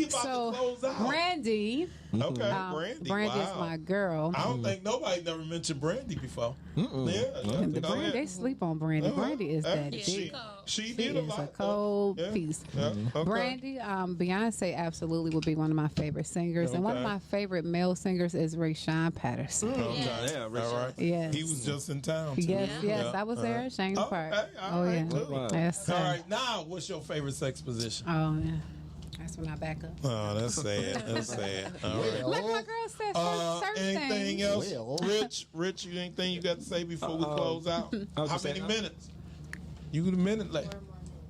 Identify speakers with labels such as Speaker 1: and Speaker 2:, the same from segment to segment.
Speaker 1: we about to close out.
Speaker 2: Brandy.
Speaker 1: Okay, Brandy.
Speaker 2: Brandy is my girl.
Speaker 1: I don't think nobody never mentioned Brandy before.
Speaker 2: They sleep on Brandy. Brandy is that dick.
Speaker 1: She
Speaker 2: is a cold piece.
Speaker 1: Okay.
Speaker 2: Brandy, Beyonce absolutely would be one of my favorite singers, and one of my favorite male singers is Rashawn Patterson.
Speaker 1: Yeah, all right.
Speaker 2: Yes.
Speaker 1: He was just in town. Too.
Speaker 2: Yes, I was there at Shanghai Park.
Speaker 1: All right, cool.
Speaker 2: Yes,
Speaker 1: all right, now what's your favorite sex position?
Speaker 2: Oh yeah. That's when I back up.
Speaker 1: Oh, that's sad. That's sad. All right.
Speaker 2: Like my girl said, certain
Speaker 1: anything
Speaker 2: things.
Speaker 1: else? Rich, you anything you got to say before we close out? How many minutes? You got a minute left.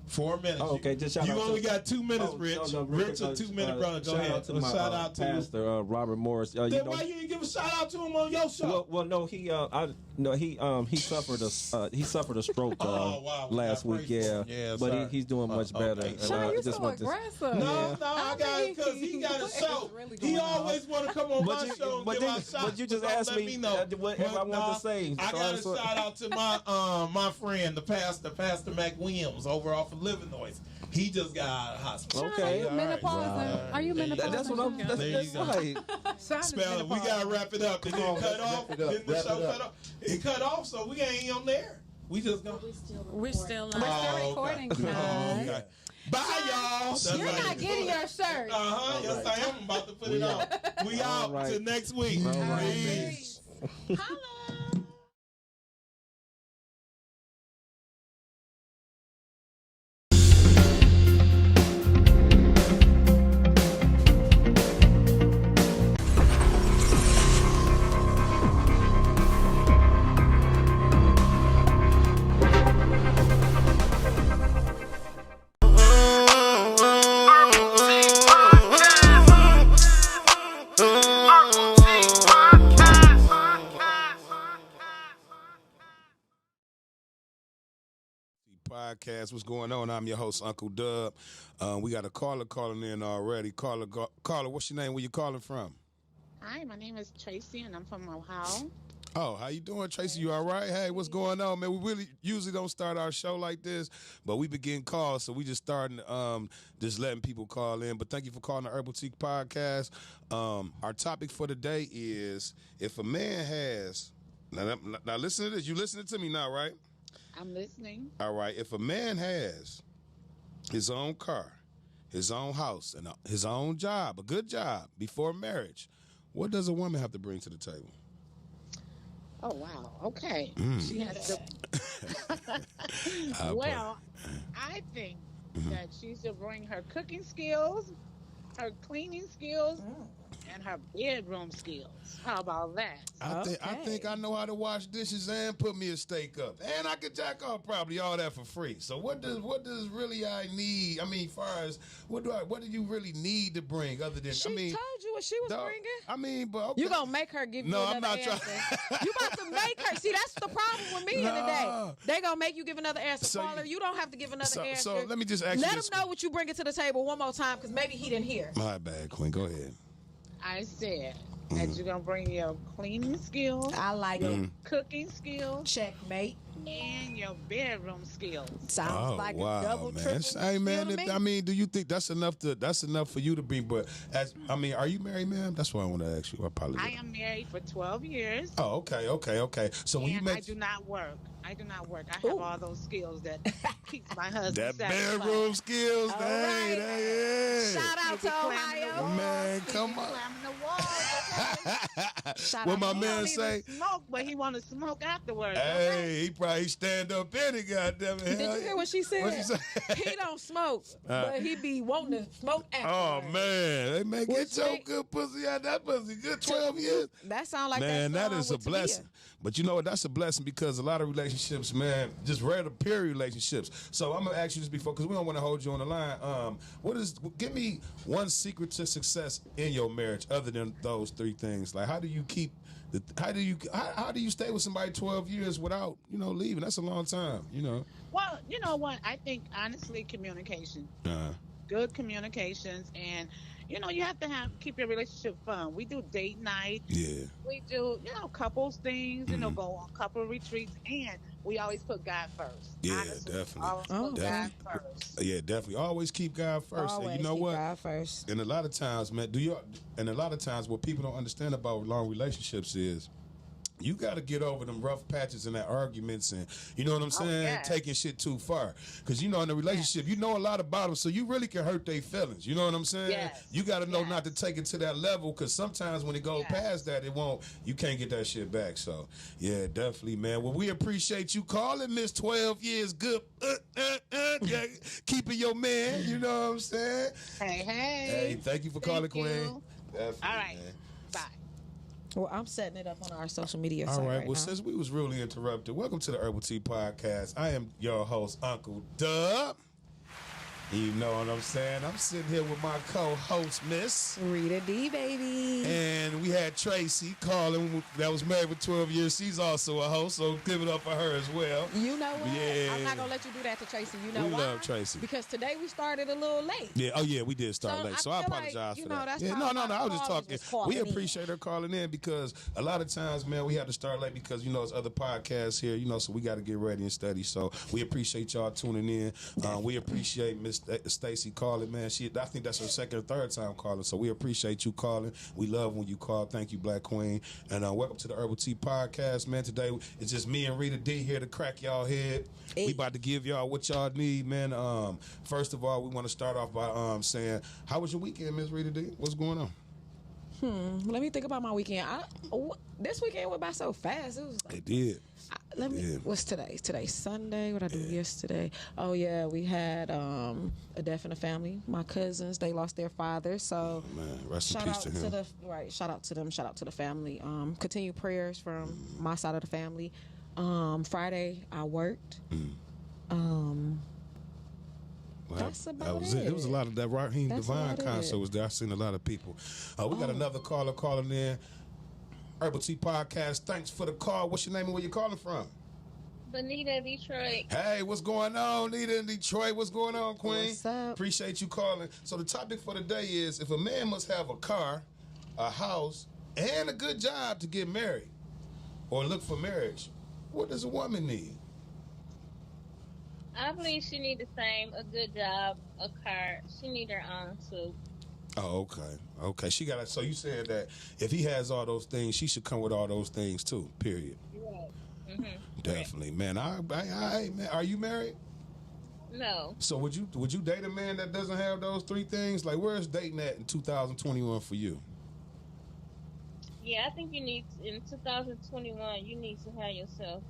Speaker 1: 4 minutes.
Speaker 3: Oh, okay, just shout
Speaker 1: you
Speaker 3: out
Speaker 1: only got 2 minutes, Rich. Rich, a 2 minute brother. Go ahead. Shout out to
Speaker 3: Pastor Robert Morris.
Speaker 1: Then why you didn't give a shout out to him on your show?
Speaker 3: Well, no, he suffered a stroke last week. Yeah, but he's doing much better.
Speaker 2: Okay. You so aggressive.
Speaker 1: No, I got it because he got a show. He always want to come on my show and give out shots.
Speaker 3: But you just asked me what I wanted to say.
Speaker 1: I got a shout out to my friend, the Pastor Mac Williams, over off of Livernois. He just got out of the hospital.
Speaker 3: Okay.
Speaker 2: Are you menopausal?
Speaker 3: That's what I'm. That's right.
Speaker 1: Spell it. We gotta wrap it up. Did it cut off? Didn't the show cut off? It cut off, so we ain't on there. We just go.
Speaker 4: We're still
Speaker 2: recording.
Speaker 1: Okay. Bye, y'all.
Speaker 2: You're not getting your shirt.
Speaker 1: Yes, I am. I'm about to put it on. We out till next week. Peace.
Speaker 4: Holla.
Speaker 5: Podcast. What's going on? I'm your host, Uncle Dub. We got a caller calling in already. Caller, what's your name? Where you calling from?
Speaker 6: Hi, my name is Tracy, and I'm from Ohio.
Speaker 5: Oh, how you doing, Tracy? You all right? Hey, what's going on, man? We really usually don't start our show like this, but we begin calls, so we just starting just letting people call in. But thank you for calling the Urbal Tea Podcast. Our topic for today is if a man has now listen to this. You listening to me now, right?
Speaker 6: I'm listening.
Speaker 5: All right. If a man has his own car, his own house, and his own job, a good job before marriage, what does a woman have to bring to the table?
Speaker 6: Oh, wow. Okay. She has to. Well, I think that she should bring her cooking skills, her cleaning skills, and her bedroom skills. How about that?
Speaker 5: I think I know how to wash dishes and put me a steak up, and I could jack off probably all that for free. So what does really I need? I mean, far as what do you really need to bring other than
Speaker 4: She told you what she was bringing.
Speaker 5: I mean, but okay.
Speaker 4: You gonna make her give you another
Speaker 5: I'm not
Speaker 4: answer.
Speaker 5: trying.
Speaker 4: You about to make her. See, that's the problem with me here today. They gonna make you give another answer.
Speaker 5: So
Speaker 4: Caller, you don't have to give another answer.
Speaker 5: So let me just ask you
Speaker 4: Let
Speaker 5: this.
Speaker 4: him know what you bringing to the table one more time, because maybe he didn't hear.
Speaker 5: My bad, Queen. Go ahead.
Speaker 6: I said that you're going to bring your cleaning skills.
Speaker 4: I like it.
Speaker 6: Cooking skills.
Speaker 4: Checkmate.
Speaker 6: And your bedroom skills.
Speaker 4: Sounds like a double,
Speaker 5: man.
Speaker 4: triple.
Speaker 5: Hey, man, I mean, do you think that's enough for you to be? But are you married, ma'am? That's what I want to ask you. I apologize.
Speaker 6: I am married for 12 years.
Speaker 5: Oh, okay. So when you
Speaker 6: I do not work. I have all those skills that keeps my husband
Speaker 5: that
Speaker 6: satisfied.
Speaker 5: bedroom skills,
Speaker 4: Shout out to Ohio.
Speaker 5: Man, come on. What my man say?
Speaker 6: Smoke, but he want to smoke afterwards.
Speaker 5: Hey, he probably stand up in it, goddamn it.
Speaker 4: Did you hear what she said?
Speaker 5: What she say?
Speaker 4: He don't smoke, but he be wanting to smoke afterwards.
Speaker 5: Oh, man. They may get your good pussy out. That pussy good 12 years.
Speaker 4: That sound like
Speaker 5: man,
Speaker 4: that
Speaker 5: is a blessing. But you know what? That's a blessing because a lot of relationships, man, just rare to peer relationships. So I'm going to ask you this before because we don't want to hold you on the line. Give me one secret to success in your marriage other than those three things. Like, how do you stay with somebody 12 years without, leaving? That's a long time,
Speaker 6: Well, you know what? I think, honestly, communication. good communications, and you have to keep your relationship fun. We do date night.
Speaker 5: Yeah.
Speaker 6: We do, couples things,
Speaker 5: Mhm.
Speaker 6: go on couple retreats, and we always put God first.
Speaker 5: Yeah,
Speaker 6: Honestly,
Speaker 5: definitely.
Speaker 6: always put God
Speaker 5: Definitely.
Speaker 6: first.
Speaker 5: Yeah, definitely. Always keep God first.
Speaker 4: Always
Speaker 5: And you know
Speaker 4: keep
Speaker 5: what?
Speaker 4: God first.
Speaker 5: And a lot of times, man, and a lot of times what people don't understand about long relationships is you got to get over them rough patches and that arguments and you know what I'm saying,
Speaker 6: yes.
Speaker 5: taking shit too far. Because in the relationship, you know a lot about them, so you really can hurt their feelings. You know what I'm saying?
Speaker 6: Yes.
Speaker 5: You got to know not to take it to that level, because sometimes when it goes
Speaker 6: Yes.
Speaker 5: past that, you can't get that shit back. So yeah, definitely, man. Well, we appreciate you calling, Miss 12 years good. Yeah, keeping your man. You know what I'm saying?
Speaker 6: Hey,
Speaker 5: thank you for calling,
Speaker 6: you.
Speaker 5: Queen. Definitely,
Speaker 6: All right.
Speaker 5: man.
Speaker 6: Bye.
Speaker 4: Well, I'm setting it up on our social media
Speaker 5: All
Speaker 4: site
Speaker 5: right.
Speaker 4: right
Speaker 5: Well,
Speaker 4: now.
Speaker 5: since we was really interrupted, welcome to the Herbal Tea Podcast. I am your host, Uncle Dub. You know what I'm saying? I'm sitting here with my co-host, Miss.
Speaker 4: Rita D, baby.
Speaker 5: And we had Tracy calling, that was married for 12 years. She's also a host, so give it up for her as well.
Speaker 4: You know what?
Speaker 5: Yeah.
Speaker 4: I'm not going to let you do that to Tracy. You know
Speaker 5: We
Speaker 4: why?
Speaker 5: love Tracy.
Speaker 4: Because today we started a little late.
Speaker 5: Yeah, oh yeah, we did start
Speaker 4: So
Speaker 5: late, so
Speaker 4: I
Speaker 5: I
Speaker 4: feel like,
Speaker 5: apologize
Speaker 4: you
Speaker 5: for
Speaker 4: know,
Speaker 5: that.
Speaker 4: that's
Speaker 5: Yeah,
Speaker 4: how
Speaker 5: no,
Speaker 4: my
Speaker 5: I was just
Speaker 4: callers
Speaker 5: talking.
Speaker 4: was calling
Speaker 5: We
Speaker 4: in.
Speaker 5: appreciate her calling in, because a lot of times, man, we have to start late because it's other podcasts here, so we got to get ready and study. So we appreciate y'all tuning in. We appreciate Miss Stacy calling, man. I think that's her second or third time calling, so we appreciate you calling. We love when you call. Thank you, Black Queen. And welcome to the Herbal Tea Podcast, man. Today it's just me and Rita D here to crack y'all head.
Speaker 4: Hey.
Speaker 5: We about to give y'all what y'all need, man. First of all, we want to start off by saying, how was your weekend, Miss Rita D? What's going on?
Speaker 4: Let me think about my weekend. This weekend went by so fast. It was like,
Speaker 5: It did.
Speaker 4: what's today? Today's Sunday. What I do yesterday? Oh yeah, we had a death in the family. My cousins, they lost their father. So
Speaker 5: Man, rest in
Speaker 4: shout
Speaker 5: peace
Speaker 4: out
Speaker 5: to
Speaker 4: to
Speaker 5: him.
Speaker 4: shout out to them. Shout out to the family. Continue prayers from my side of the family. Friday I worked.
Speaker 5: Well,
Speaker 4: That's about
Speaker 5: that was it.
Speaker 4: it.
Speaker 5: It was a lot of that Raheem
Speaker 4: That's
Speaker 5: Divine
Speaker 4: about
Speaker 5: concert
Speaker 4: it.
Speaker 5: was there. I seen a lot of people. We got another caller calling in. Herbal Tea Podcast. Thanks for the call. What's your name and where you calling from?
Speaker 7: Bonita, Detroit.
Speaker 5: Hey, what's going on, Nita in Detroit? What's going on, Queen?
Speaker 4: What's up?
Speaker 5: Appreciate you calling. So the topic for the day is, if a man must have a car, a house, and a good job to get married or look for marriage, what does a woman need?
Speaker 7: I believe she need the same, a good job, a car. She need her own too.
Speaker 5: Oh, okay. She got. So you said that if he has all those things, she should come with all those things too. Period.
Speaker 7: Right. Mm-hmm.
Speaker 5: Definitely, man. Man. Are you married?
Speaker 7: No.
Speaker 5: So would you date a man that doesn't have those three things? Like, where's dating at in 2021 for you?
Speaker 7: Yeah, I think you need, in 2021, you need to have yourself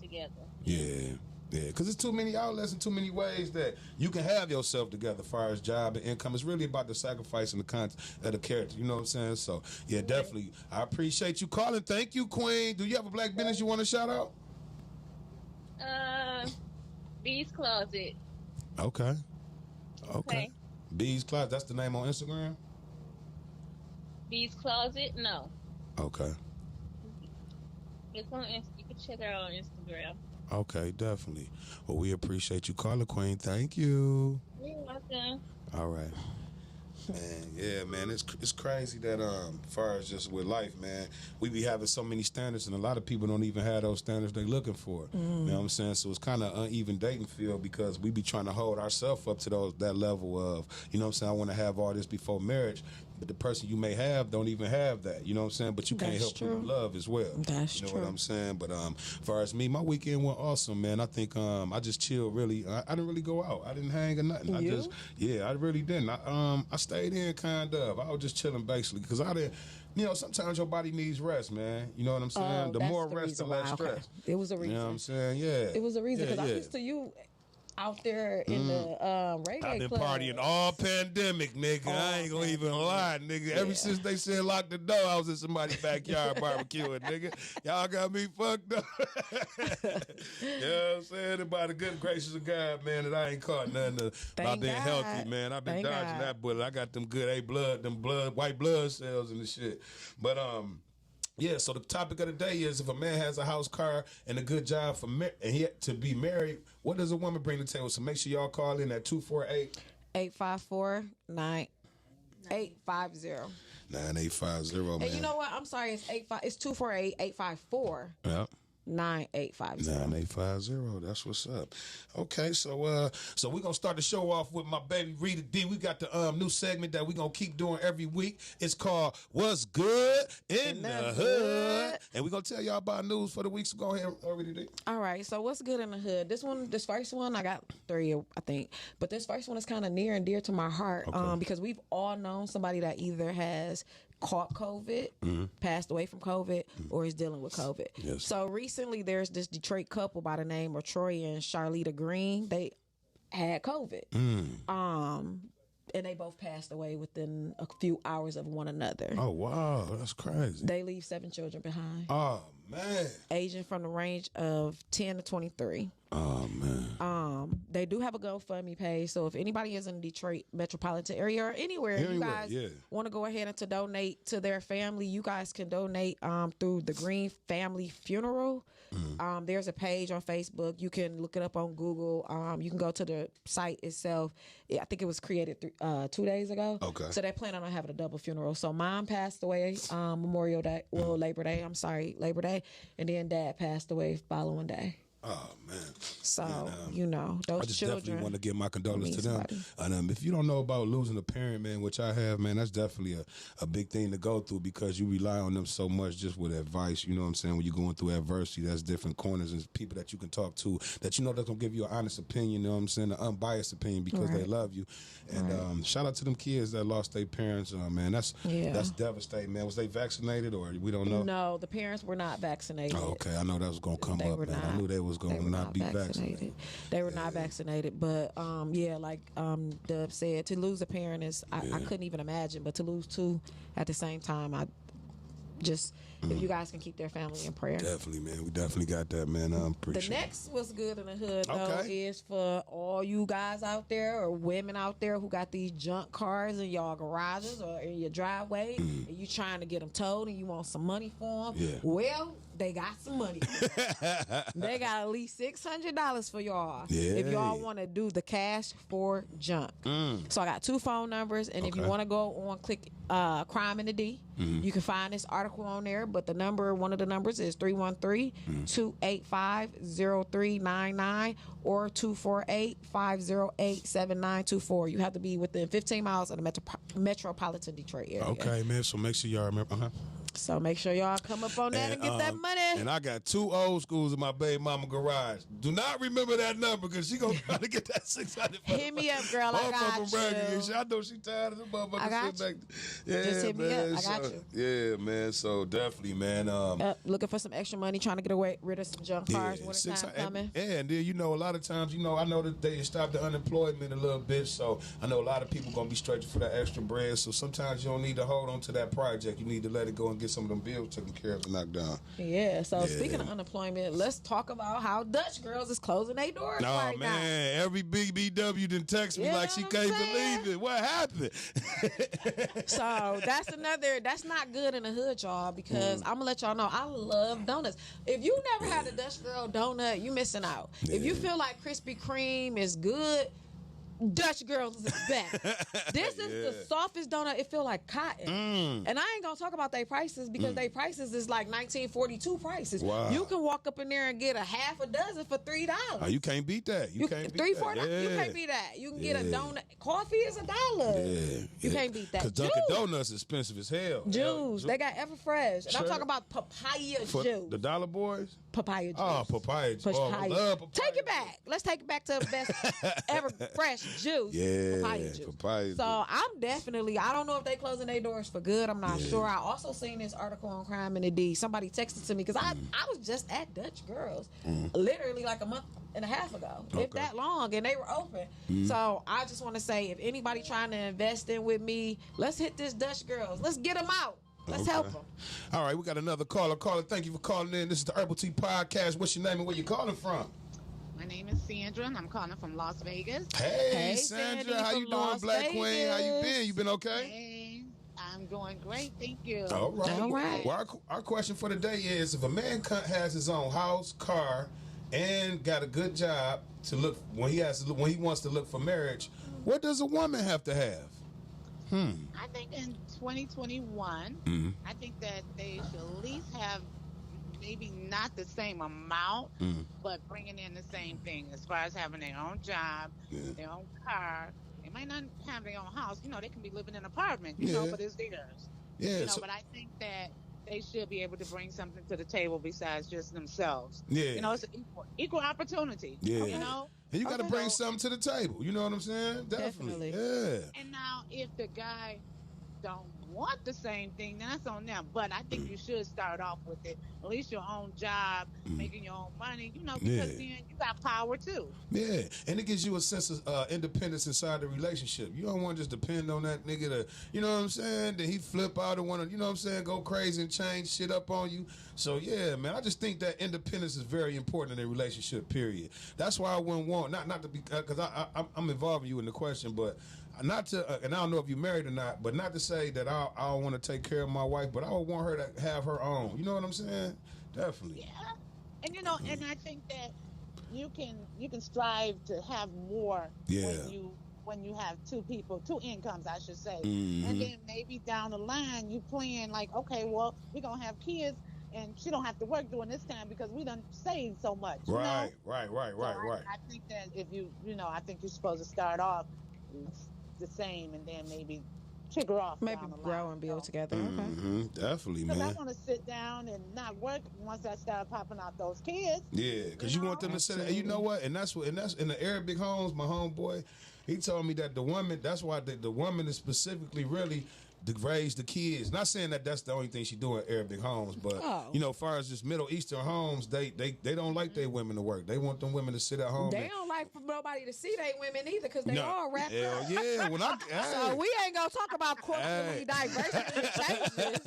Speaker 7: together.
Speaker 5: Yeah, because there's too many outlets and too many ways that you can have yourself together as far as job and income. It's really about the sacrifice and the content of the character. You know what I'm saying? So, yeah, definitely. I appreciate you calling. Thank you, Queen. Do you have a black business you want to shout out?
Speaker 7: Bee's Closet.
Speaker 5: Okay. Bees Closet. That's the name on Instagram?
Speaker 7: Bee's Closet? No.
Speaker 5: Okay.
Speaker 7: It's on you can check her out on Instagram.
Speaker 5: Okay, definitely. Well, we appreciate you calling, Queen. Thank you.
Speaker 7: You're welcome.
Speaker 5: All right. Man, yeah, man, it's crazy that as far as just with life, man, we be having so many standards, and a lot of people don't even have those standards they looking for. You know what I'm saying? So it's kind of uneven dating field because we be trying to hold ourselves up to that level of, you know what I'm saying, I want to have all this before marriage. But the person you may have don't even have that. You know what I'm saying? But you can't help people love as well.
Speaker 4: That's
Speaker 5: you know
Speaker 4: true.
Speaker 5: what I'm saying? But as far as me, my weekend went awesome, man. I think I just chilled really. I didn't really go out. I didn't hang or nothing. I really didn't. I stayed in kind of. I was just chilling basically because I didn't. You know, sometimes your body needs rest, man. You know what I'm saying? The more rest, the less stress.
Speaker 4: It was a reason.
Speaker 5: You know what I'm saying? Yeah.
Speaker 4: It was a reason because I'm used to you out there in the reggae
Speaker 5: I've been
Speaker 4: club.
Speaker 5: partying all pandemic, nigga. I ain't gonna even lie, nigga. Ever since they said lock the door, I was in somebody's backyard barbecuing, nigga. Y'all got me fucked up. You know what I'm saying? And by the good graces of God, man, that I ain't caught nothing about being healthy, man. I've been dodging that bullet. I got them good white blood cells and the shit. But yeah, so the topic of the day is, if a man has a house, car, and a good job and he to be married, what does a woman bring to the table? So make sure y'all call in at 248
Speaker 4: 854-9850.
Speaker 5: 9850, man.
Speaker 4: And you know what? I'm sorry. It's 248-854.
Speaker 5: Yep.
Speaker 4: 9850.
Speaker 5: 9850. That's what's up. Okay, so we're gonna start the show off with my baby Rita D. We got the new segment that we're gonna keep doing every week. It's called What's Good in the Hood. And we're gonna tell y'all about news for the week. So go ahead, Rita D.
Speaker 4: All right, so what's good in the hood? This first one, I got 3, I think. But this first one is kind of near and dear to my heart. Because we've all known somebody that either has caught COVID, passed away from COVID, or is dealing with COVID.
Speaker 5: Yes.
Speaker 4: So recently, there's this Detroit couple by the name of Troy and Charlita Green. They had COVID. And they both passed away within a few hours of one another.
Speaker 5: Oh, wow. That's crazy.
Speaker 4: They leave 7 children behind.
Speaker 5: Oh, man.
Speaker 4: Aging from the range of 10 to 23.
Speaker 5: Oh, man.
Speaker 4: They do have a GoFundMe page, so if anybody is in the Detroit metropolitan area or anywhere you guys want to go ahead and to donate to their family, you guys can donate through the Green Family Funeral. There's a page on Facebook. You can look it up on Google. You can go to the site itself. I think it was created 2 days ago.
Speaker 5: Okay.
Speaker 4: So they're planning on having a double funeral. So mom passed away Labor Day, Labor Day, and then dad passed away following day.
Speaker 5: Oh, man.
Speaker 4: So, those
Speaker 5: I just
Speaker 4: children.
Speaker 5: definitely want to give my condolences to them.
Speaker 4: Somebody.
Speaker 5: And if you don't know about losing a parent, man, which I have, man, that's definitely a big thing to go through because you rely on them so much just with advice. You know what I'm saying? When you're going through adversity, that's different corners and people that you can talk to that you know that's going to give you an honest opinion, you know what I'm saying? An unbiased opinion because they love you. And shout out to them kids that lost their parents, man. That's devastating, man. Was they vaccinated or we don't know?
Speaker 4: No, the parents were not vaccinated.
Speaker 5: Oh, okay. I know that was going to come up, man. I knew they was going to not be vaccinated.
Speaker 4: They were not vaccinated, but like Dub said, to lose a parent is I couldn't even imagine, but to lose 2 at the same time, if you guys can keep their family in prayer.
Speaker 5: Definitely, man. We definitely got that, man. I appreciate it.
Speaker 4: The next what's good in the hood, though, is for all you guys out there or women out there who got these junk cars in y'all garages or in your driveway, and you trying to get them towed and you want some money for them.
Speaker 5: Yeah.
Speaker 4: Well, they got some money. They got at least $600 for y'all if y'all want to do the cash for junk. So I got 2 phone numbers, and if you want to go on, click Crime in the D. You can find this article on there, but one of the numbers is 313-285-0399 or 248-508-7924. You have to be within 15 miles of the metropolitan Detroit area.
Speaker 5: Okay, man. So make sure y'all remember.
Speaker 4: So make sure y'all come up on that and get that money.
Speaker 5: And I got 2 old schools in my baby mama garage. Do not remember that number because she gonna try to get that 600.
Speaker 4: Hit me up, girl. I got you.
Speaker 5: I know she tired of the motherfucker.
Speaker 4: I got you. Just hit me up. I got you.
Speaker 5: Yeah, man. So definitely, man.
Speaker 4: Looking for some extra money, trying to get rid of some junk cars. Wintertime coming.
Speaker 5: And then a lot of times, I know that they stopped the unemployment a little bit, so I know a lot of people gonna be stretching for that extra bread. So sometimes you don't need to hold on to that project. You need to let it go and get some of them bills taken care of and knocked down.
Speaker 4: Yeah. So speaking of unemployment, let's talk about how Dutch Girls is closing their doors right now.
Speaker 5: Every big BW done text me like she can't believe it. What happened?
Speaker 4: So that's not good in the hood, y'all, because I'm gonna let y'all know I love donuts. If you never had a Dutch Girl donut, you missing out. If you feel like Krispy Kreme is good, Dutch Girls is best. This is the softest donut. It feel like cotton. And I ain't gonna talk about their prices because their prices is like 1942 prices. Wow. You can walk up in there and get a half a dozen for $3.
Speaker 5: Oh, you can't beat that. You can't beat that.
Speaker 4: $3, $4. You can't beat that. You can get a donut. Coffee is $1. Yeah. You can't beat that.
Speaker 5: Because Dunkin' Donuts is expensive as hell.
Speaker 4: Juice. They got Everfresh. And I'm talking about papaya juice.
Speaker 5: The Dollar Boys?
Speaker 4: Papaya juice.
Speaker 5: Oh, papaya juice. Oh, I love papaya.
Speaker 4: Take it back. Let's take it back to the best Everfresh juice.
Speaker 5: Yeah,
Speaker 4: papaya juice.
Speaker 5: Papaya
Speaker 4: so I'm definitely, I don't know if they closing their doors for good. I'm not sure. I also seen this article on Crime in the D. Somebody texted to me because I was just at Dutch Girls literally like a month and a half ago, if that long, and they were open. So I just want to say, if anybody trying to invest in with me, let's hit this Dutch Girls. Let's get them out. Let's help them.
Speaker 5: All right, we got another caller. Caller, thank you for calling in. This is the Urbal Tea Potcast. What's your name and where you calling from?
Speaker 6: My name is Sandra, and I'm calling from Las Vegas.
Speaker 5: Hey Sandra, how you doing,
Speaker 4: Las
Speaker 5: Black
Speaker 4: Vegas.
Speaker 5: Queen? How you been? You been okay?
Speaker 6: Hey, I'm going great, thank you.
Speaker 5: All right.
Speaker 4: All right.
Speaker 5: Well, our question for the day is: if a man has his own house, car, and got a good job to look when he wants to look for marriage, What does a woman have to have?
Speaker 6: I think in 2021, I think that they should at least have maybe not the same amount, but bringing in the same thing as far as having their own job, their own car. They might not have their own house. You know, they can be living in an apartment, you know, but it's theirs.
Speaker 5: Yeah.
Speaker 6: You know, but I think that they should be able to bring something to the table besides just themselves.
Speaker 5: Yeah.
Speaker 6: You know, it's an equal opportunity.
Speaker 5: Yeah.
Speaker 6: You know?
Speaker 5: And you got to bring something to the table. You know what I'm saying? Definitely. Yeah.
Speaker 6: And now, if the guy don't want the same thing, then that's on them. But I think you should start off with it. At least your own job, making your own money, you know, because then you got power too.
Speaker 5: Yeah, and it gives you a sense of independence inside the relationship. You don't want to just depend on that nigga to, you know what I'm saying? Then he flip out and want to, you know what I'm saying, go crazy and change shit up on you. So yeah, man, I just think that independence is very important in a relationship, period. That's why I wouldn't want, not to be, because I'm involving you in the question, but not to, and I don't know if you're married or not, but not to say that I don't want to take care of my wife, but I would want her to have her own. You know what I'm saying? Definitely.
Speaker 6: Yeah, and you know, and I think that you can strive to have more when you have two incomes, I should say, and then maybe down the line you plan like, okay, well, we're gonna have kids. And she don't have to work during this time because we done saved so much.
Speaker 5: Right.
Speaker 6: I think that if I think you're supposed to start off the same and then maybe trigger off.
Speaker 4: Maybe grow and build together. Okay.
Speaker 5: Definitely, man.
Speaker 6: Because I want to sit down and not work once I start popping out those kids.
Speaker 5: Yeah, because you want them to sit. And you know what? And that's in the Arabic homes. My homeboy, he told me that the woman. That's why the woman is specifically really to raise the kids. Not saying that that's the only thing she do in Arabic homes, but you know, as far as just Middle Eastern homes, they don't like their women to work. They want them women to sit at home.
Speaker 4: They don't like for nobody to see their women either because they all wrapped up.
Speaker 5: Yeah,
Speaker 4: so we ain't gonna talk about culturally diversity changes.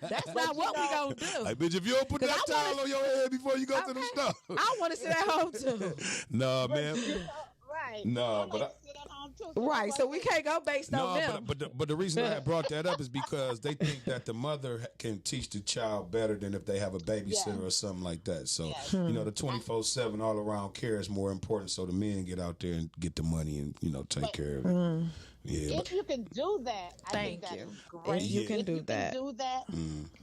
Speaker 4: That's not what we gonna do.
Speaker 5: Hey, bitch, if you don't put that towel on your head before you go to the store,
Speaker 4: I want to sit at home too.
Speaker 5: No, man.
Speaker 6: Right.
Speaker 5: No, but
Speaker 4: right. So we can't go based on them.
Speaker 5: But the reason I brought that up is because they think that the mother can teach the child better than if they have a babysitter or something like that. So you know, the 24/7 all around care is more important. So the men get out there and get the money and take care of it. Yeah,
Speaker 6: if you can do that, I think that's great.
Speaker 4: You can do that.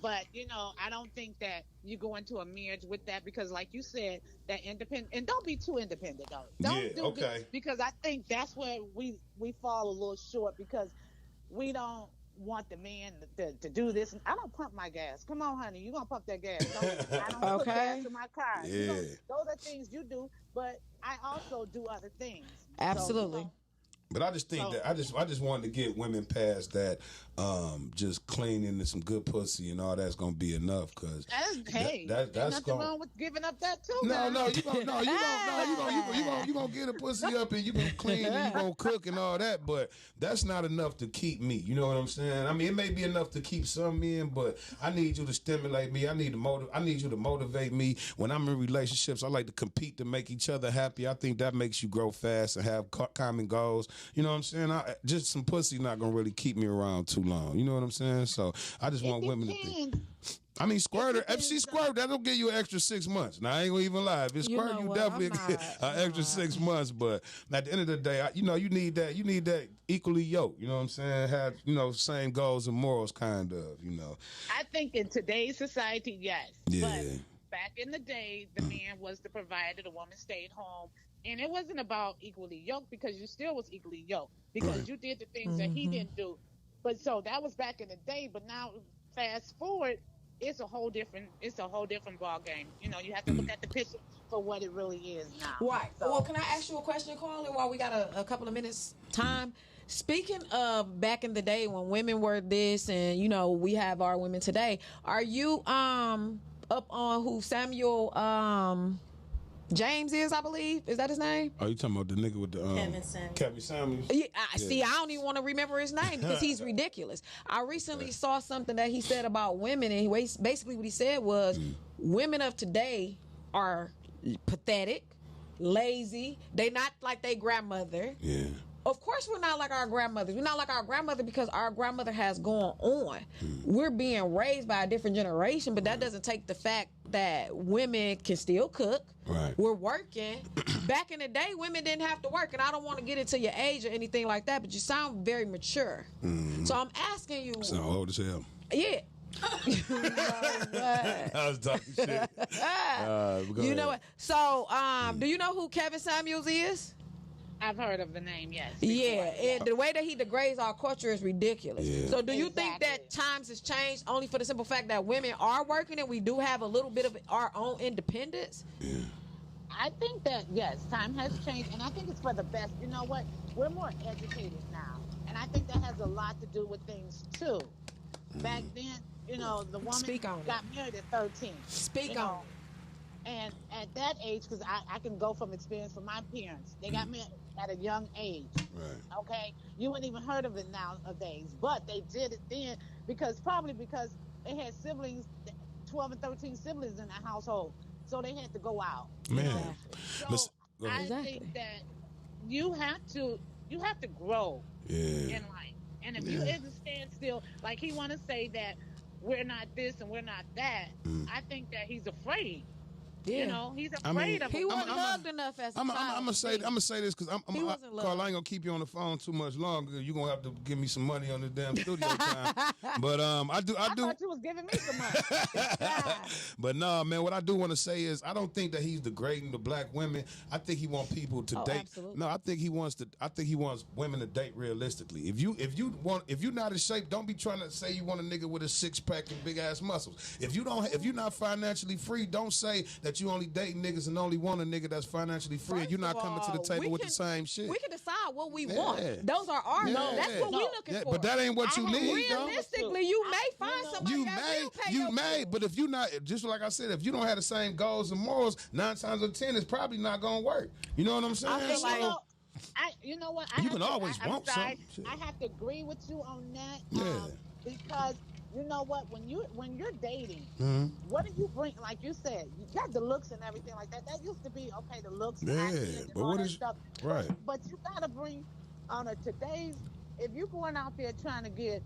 Speaker 6: But I don't think that you go into a marriage with that because, like you said, that independent, and don't be too independent though. Don't do this, because I think that's where we fall a little short because we don't want the man to do this. I don't pump my gas. Come on, honey, you gonna pump that gas? I don't put gas in my car.
Speaker 5: Yeah.
Speaker 6: Those are things you do, but I also do other things.
Speaker 4: Absolutely.
Speaker 6: So,
Speaker 5: but I just think that I just wanted to get women past that just cleaning and some good pussy and all that's gonna be enough because that's
Speaker 6: nothing wrong with giving up that too.
Speaker 5: You gonna get a pussy up and you gonna clean and you gonna cook and all that, but that's not enough to keep me. You know what I'm saying? I mean, it may be enough to keep some men, but I need you to stimulate me. I need you to motivate me. When I'm in relationships, I like to compete to make each other happy. I think that makes you grow fast and have common goals. You know what I'm saying? Just some pussy not gonna really keep me around too long. You know what I'm saying? So I just want women to think. I mean, squirter. If she squirt, that'll give you an extra 6 months. Now I ain't gonna even lie. If it's squirt, you definitely get an extra 6 months. But at the end of the day, you need that. You need that equally yoked. You know what I'm saying? Have same goals and morals, kind of.
Speaker 6: I think in today's society, yes.
Speaker 5: Yeah.
Speaker 6: But back in the day, the man was the provider. The woman stayed home. And it wasn't about equally yoked because you still was equally yoked because you did the things that he didn't do. But so that was back in the day. But now, fast forward, it's a whole different ball game. You have to look at the picture for what it really is now.
Speaker 4: Right. So, well, can I ask you a question, Carly, while we got a couple of minutes time? Speaking of back in the day when women were this, and we have our women today. Are you up on who Samuel James is, I believe? Is that his name?
Speaker 5: Oh, you talking about the nigga with the Kevin Samuels?
Speaker 4: Yeah, see, I don't even want to remember his name because he's ridiculous. I recently saw something that he said about women, and basically what he said was women of today are pathetic, lazy. They not like their grandmother.
Speaker 5: Yeah.
Speaker 4: of course we're not like our grandmothers. We're not like our grandmother because our grandmother has gone on. We're being raised by a different generation, but that doesn't take the fact that women can still cook.
Speaker 5: Right.
Speaker 4: We're working. Back in the day, women didn't have to work, and I don't want to get into your age or anything like that, but you sound very mature. So I'm asking you.
Speaker 5: Sound old as hell.
Speaker 4: Yeah. You know
Speaker 5: I was talking shit.
Speaker 4: You know what? So, do you know who Kevin Samuels is?
Speaker 6: I've heard of the name, yes.
Speaker 4: Yeah, and the way that he degrades our culture is ridiculous.
Speaker 5: Yeah.
Speaker 4: So do you think that times has changed only for the simple fact that women are working and we do have a little bit of our own independence?
Speaker 5: Yeah.
Speaker 6: I think that, yes, time has changed, and I think it's for the best. You know what? We're more educated now, and I think that has a lot to do with things, too. Back then, you know, the woman got married at 13.
Speaker 4: Speak on it.
Speaker 6: And at that age, because I can go from experience from my parents, they got married at a young age.
Speaker 5: Right.
Speaker 6: Okay? You wouldn't even heard of it nowadays, but they did it then probably because they had siblings, 12 and 13 siblings in the household. So they had to go out.
Speaker 5: Man.
Speaker 6: So I think that you have to grow in life. And if you ever stand still, like he want to say that we're not this and we're not that, I think that he's afraid. Yeah. You know, he's afraid of it.
Speaker 4: He wasn't loved enough as a child.
Speaker 5: I'm gonna say this because Carl, I ain't gonna keep you on the phone too much longer. You're gonna have to give me some money on this damn studio time. But I thought
Speaker 6: you was giving me some money.
Speaker 5: But no, man, what I do want to say is I don't think that he's degrading the black women. I think he wants people to date.
Speaker 4: Absolutely.
Speaker 5: No, I think he wants women to date realistically. If you're not in shape, don't be trying to say you want a nigga with a 6-pack and big ass muscles. If you're not financially free, don't say that you only dating niggas and only want a nigga that's financially free. And you're not coming to the table with the same shit.
Speaker 4: We can decide what we want. Those are our goals. That's what we're looking for.
Speaker 5: But that ain't what you need.
Speaker 4: Realistically, you may find somebody
Speaker 5: you may, but if you not, just like I said, if you don't have the same goals and morals, 9 times out of 10, it's probably not gonna work. You know what I'm saying?
Speaker 6: I feel like, you know what?
Speaker 5: You can always want something.
Speaker 6: I have to agree with you on that.
Speaker 5: Yeah.
Speaker 6: Because you know what? When you're dating, what do you bring? Like you said, you got the looks and everything like that. That used to be okay. The looks, and
Speaker 5: but
Speaker 6: all
Speaker 5: what
Speaker 6: that
Speaker 5: is
Speaker 6: stuff.
Speaker 5: right?
Speaker 6: But you gotta bring on today's. If you're going out there trying to get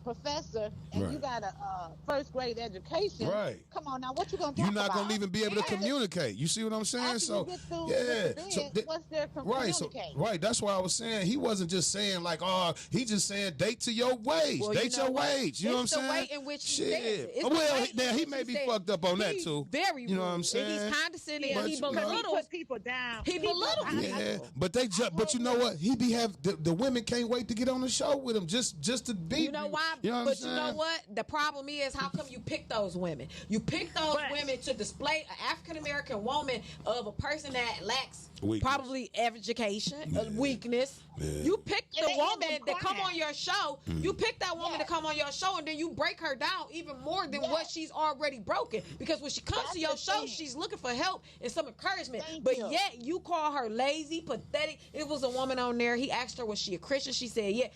Speaker 6: professor and you got a first grade education,
Speaker 5: right?
Speaker 6: Come on now, what you gonna talk
Speaker 5: You're not
Speaker 6: about?
Speaker 5: gonna even be able to communicate. You see what I'm saying?
Speaker 6: After
Speaker 5: So
Speaker 6: you get through
Speaker 5: yeah,
Speaker 6: with the bed, what's there to communicate?
Speaker 5: Right. That's why I was saying he wasn't just saying like, oh, he just saying date to your wage, date your wage. You know what I'm saying?
Speaker 4: It's the way in which he
Speaker 5: Shit.
Speaker 4: says it.
Speaker 5: Well, now he may be fucked up on that too.
Speaker 4: Very rude.
Speaker 5: You know what I'm saying?
Speaker 4: And he's condescending.
Speaker 5: But,
Speaker 4: and he belittles.
Speaker 6: He put people down.
Speaker 4: He belittles
Speaker 5: Yeah, but but you know what? The women can't wait to get on the show with him just to be.
Speaker 4: You know why?
Speaker 5: You know
Speaker 4: But you know what? The problem is, how come you pick those women? You pick those women to display an African American woman of a person that lacks probably education, weakness. Yeah. You pick the woman that come on your show. You pick that woman to come on your show, and then you break her down even more than what she's already broken. Because when she comes to your show, she's looking for help and some encouragement. Yet you call her lazy, pathetic. It was a woman on there. He asked her, was she a Christian? She said, yeah.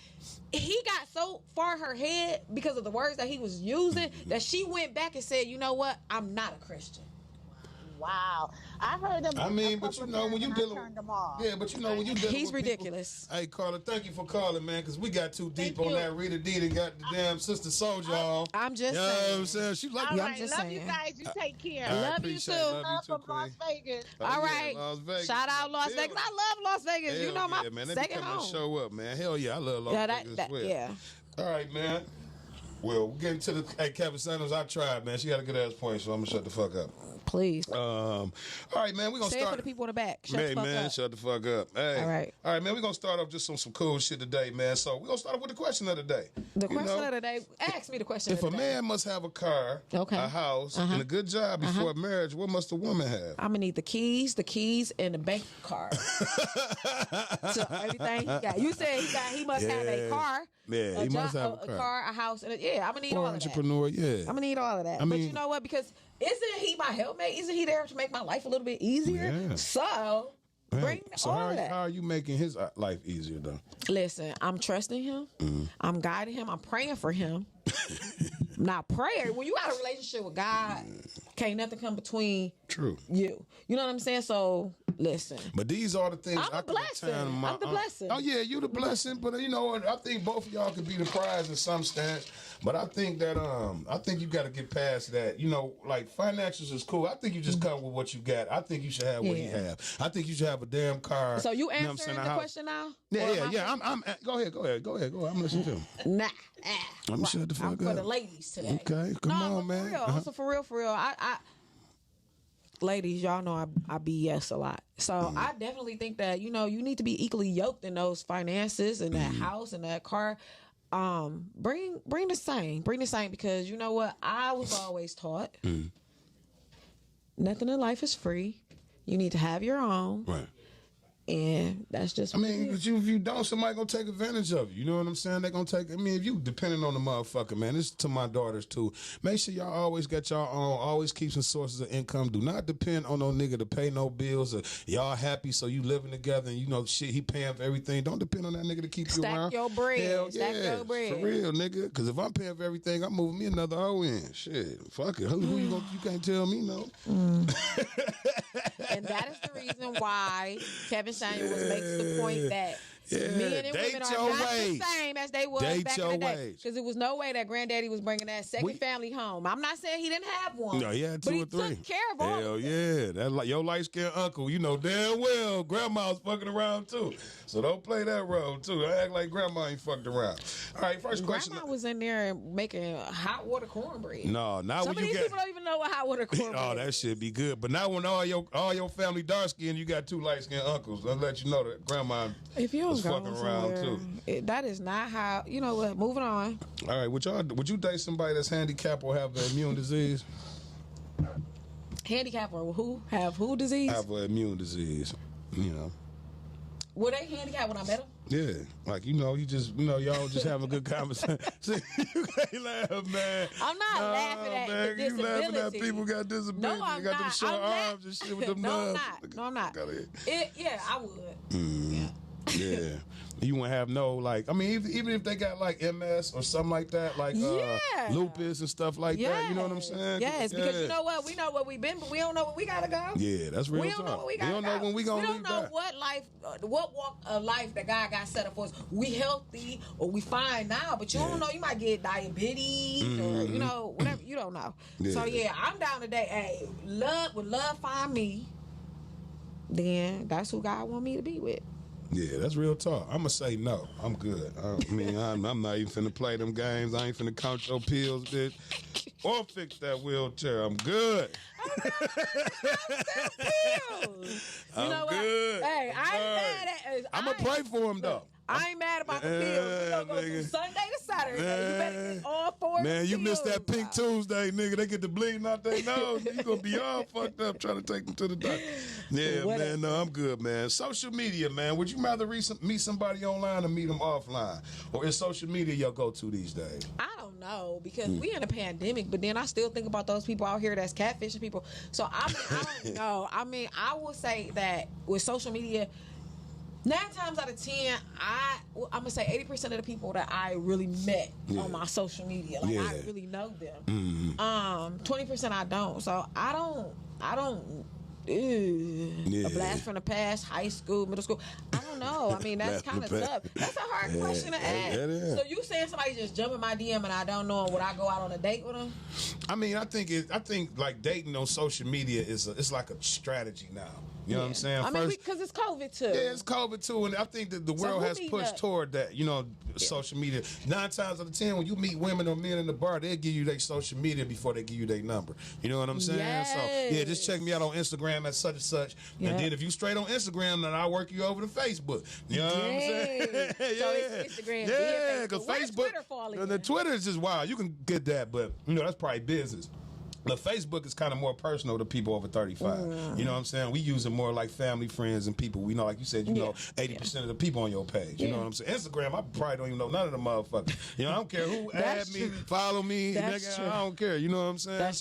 Speaker 4: He got so far in her head because of the words that he was using that she went back and said, you know what? I'm not a Christian.
Speaker 6: Wow. I heard him.
Speaker 5: I mean, but you know, when you dealing but you know, when you dealing
Speaker 4: He's
Speaker 5: with
Speaker 4: ridiculous.
Speaker 5: People, hey, Carla, thank you for calling, man, because we got too deep on that Rita D and got the damn Sister Soldier on.
Speaker 4: I'm just saying.
Speaker 5: You know what I'm saying? She like
Speaker 6: All right,
Speaker 4: I'm just
Speaker 6: love
Speaker 4: saying.
Speaker 6: you guys. You take care.
Speaker 4: Love you too.
Speaker 5: Love you too,
Speaker 6: From Las Vegas.
Speaker 4: All right.
Speaker 5: Las Vegas.
Speaker 4: Shout out Las Vegas. I love Las Vegas.
Speaker 5: Hell
Speaker 4: you know my
Speaker 5: man. They
Speaker 4: second
Speaker 5: be coming
Speaker 4: home.
Speaker 5: to show up, man. Hell yeah, I love Las Vegas as well.
Speaker 4: Yeah.
Speaker 5: All right, man. Well, we're getting to the... Hey, Kevin Sanders, I tried, man. She got a good ass point, so I'm going to shut the fuck up.
Speaker 4: Please.
Speaker 5: All right, man. We're going to start...
Speaker 4: Say it for the people in the back. Shut the fuck up.
Speaker 5: Shut the fuck up. Hey.
Speaker 4: All right.
Speaker 5: All right, man. We're going to start off just on some cool shit today, man. So we're going to start off with the question of the day.
Speaker 4: The question of the day... Ask me the question of the day.
Speaker 5: If a man must have a car, a house, and a good job before marriage, what must a woman have?
Speaker 4: I'm going to need the keys, and the bank card. So everything he got. You said he must have a car.
Speaker 5: Yeah, he must have a
Speaker 4: car, a house, and I'm going to need all of that.
Speaker 5: Entrepreneur, yeah.
Speaker 4: I'm going to need all of that. But you know what? Because isn't he my helpmate? Isn't he there to make my life a little bit easier?
Speaker 5: Yeah.
Speaker 4: So... Bring all of that.
Speaker 5: How are you making his life easier, though?
Speaker 4: Listen, I'm trusting him. I'm guiding him. I'm praying for him. Now, prayer, when you got a relationship with God, can't nothing come between you. You know what I'm saying? So, Listen.
Speaker 5: But these are the things
Speaker 4: I'm the blessing. I'm the blessing.
Speaker 5: Oh yeah, you the blessing. But you know, I think both of y'all could be the prize in some stance. But I think that I think you got to get past that. You know, like financials is cool. I think you just come with what you got. I think you should have what you have. I think you should have a damn car.
Speaker 4: So you answering the question now?
Speaker 5: Yeah. I'm go ahead. I'm listening to him.
Speaker 4: Nah.
Speaker 5: Let me shut the fuck up.
Speaker 4: For the ladies today.
Speaker 5: Okay, come on, man.
Speaker 4: For real. So for real. I ladies, y'all know I BS a lot. So I definitely think that, you know, you need to be equally yoked in those finances and that house and that car. Bring the same because you know what? I was always taught nothing in life is free. You need to have your own. Right. And that's just.
Speaker 5: I mean, if you don't, somebody gonna take advantage of you. You know what I'm saying? They gonna take. I mean, if you depending on the motherfucker, man. This is to my daughters too. Make sure y'all always got y'all own. Always keep some sources of income. Do not depend on no nigga to pay no bills. Or y'all happy so you living together and you know shit. He paying for everything. Don't depend on that nigga to keep you around.
Speaker 4: Stack your bread.
Speaker 5: Hell yeah,
Speaker 4: Stack your bread.
Speaker 5: For real, nigga. Because if I'm paying for everything, I'm moving me another hoe in. Shit, fuck it. Who you gonna? You can't tell me no.
Speaker 4: And that is the reason why Kevin Samuels makes the point that men and women are not the same as they was back in the day. Because it was no way that granddaddy was bringing that second family home. I'm not saying he didn't have one.
Speaker 5: No, he had two or three.
Speaker 4: But he took care of all.
Speaker 5: Hell yeah. That like your light-skinned uncle, you know damn well grandma's fucking around too. So don't play that role too. I act like grandma ain't fucked around. All right, first question.
Speaker 4: Grandma was in there making hot water cornbread.
Speaker 5: No, now when you
Speaker 4: get... Some of these people don't even know what hot water cornbread
Speaker 5: Oh, that shit be good. But now when all your family dark-skinned, you got two light-skinned uncles. I'll let you know that grandma was fucking around too.
Speaker 4: That is not how, you know what, moving on.
Speaker 5: All right, would you date somebody that's handicapped or have an immune disease?
Speaker 4: Handicapped or who? Have who disease?
Speaker 5: Have an immune disease, you know.
Speaker 4: Were they handicapped when I met them?
Speaker 5: Yeah, like y'all just have a good conversation. You can't laugh, man.
Speaker 4: I'm not laughing at the disability. You laughing at
Speaker 5: people got disabilities.
Speaker 4: No, I'm
Speaker 5: got them
Speaker 4: not.
Speaker 5: short arms and shit with them
Speaker 4: No, I'm not. Yeah, I would.
Speaker 5: Yeah. You wouldn't have no, like, I mean, even if they got, like, MS or something like that, like lupus and stuff like that, you know what I'm saying?
Speaker 4: Yes, because you know what? We know where we've been, but we don't know where we got to go.
Speaker 5: Yeah, that's real talk.
Speaker 4: We don't know where we got to go.
Speaker 5: We don't know when we going to leave
Speaker 4: We don't know what walk of life that God got set up for us. We healthy or we fine now, but you don't know. You might get diabetes or, you know, whatever. You don't know. Yeah. So, yeah, I'm down today. Hey, would love find me, then that's who God want me to be with.
Speaker 5: Yeah, that's real talk. I'm going to say no. I'm good. I mean, I'm not even finna play them games. I ain't finna count your pills, bitch. Or fix that wheelchair. I'm good. I'm good.
Speaker 4: Hey, I ain't mad at
Speaker 5: I'm going to pray for him, though.
Speaker 4: I ain't mad about the pills. We're going to go from Sunday to Saturday. You better get all four
Speaker 5: Man, you missed that Pink Tuesday, nigga. They get the bleeding out their nose. You going to be all fucked up trying to take them to the doctor. Yeah, man. No, I'm good, man. Social media, man. Would you rather meet somebody online or meet them offline? Or is social media your go-to these days?
Speaker 4: I don't know because we in a pandemic, but then I still think about those people out here that's catfishing people. So, I don't know. I mean, I will say that with social media, 9 times out of 10, I'm gonna say 80% of the people that I really met on my social media, like I really know them. 20% I don't. So I don't. A blast from the past, high school, middle school. I don't know. I mean, that's kind of tough. That's a hard question to ask. So you saying somebody just jump in my DM and I don't know, would I go out on a date with them?
Speaker 5: I mean, I think like dating on social media it's like a strategy now. You know what I'm saying?
Speaker 4: I mean, because it's COVID too.
Speaker 5: Yeah, it's COVID too, and I think that the world has pushed toward that. You know, social media. 9 times out of 10, when you meet women or men in the bar, they'll give you their social media before they give you their number. You know what I'm saying?
Speaker 4: Yes.
Speaker 5: So yeah, just check me out on Instagram at such and such. And then if you straight on Instagram, then I'll work you over to Facebook. You know what I'm saying?
Speaker 4: So it's Instagram.
Speaker 5: Yeah, because Facebook. The Twitter is just wild. You can get that, but you know that's probably business. The Facebook is kind of more personal to people over 35. You know what I'm saying? We use it more like family, friends, and people. We know, like you said, you know, 80% of the people on your page. You know what I'm saying? Instagram, I probably don't even know none of the motherfuckers. You know, I don't care who add me, follow me, nigga, I don't care. You know what I'm saying?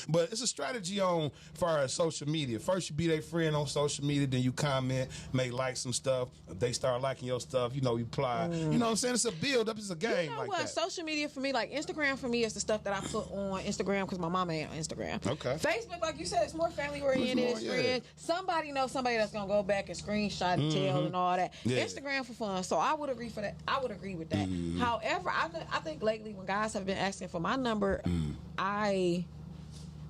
Speaker 5: But it's a strategy on far as social media. First, you be their friend on social media, then you comment, may like some stuff. If they start liking your stuff, you know, you apply. You know what I'm saying? It's a build up. It's a game.
Speaker 4: You know what? Social media for me, like Instagram for me, is the stuff that I put on Instagram because my mama ain't on Instagram.
Speaker 5: Okay.
Speaker 4: Facebook, like you said, it's more family oriented. Friends. Somebody knows somebody that's gonna go back and screenshot and tell and all that.
Speaker 5: Yeah.
Speaker 4: Instagram for fun. So I would agree for that. I would agree with that. However, I think lately when guys have been asking for my number, I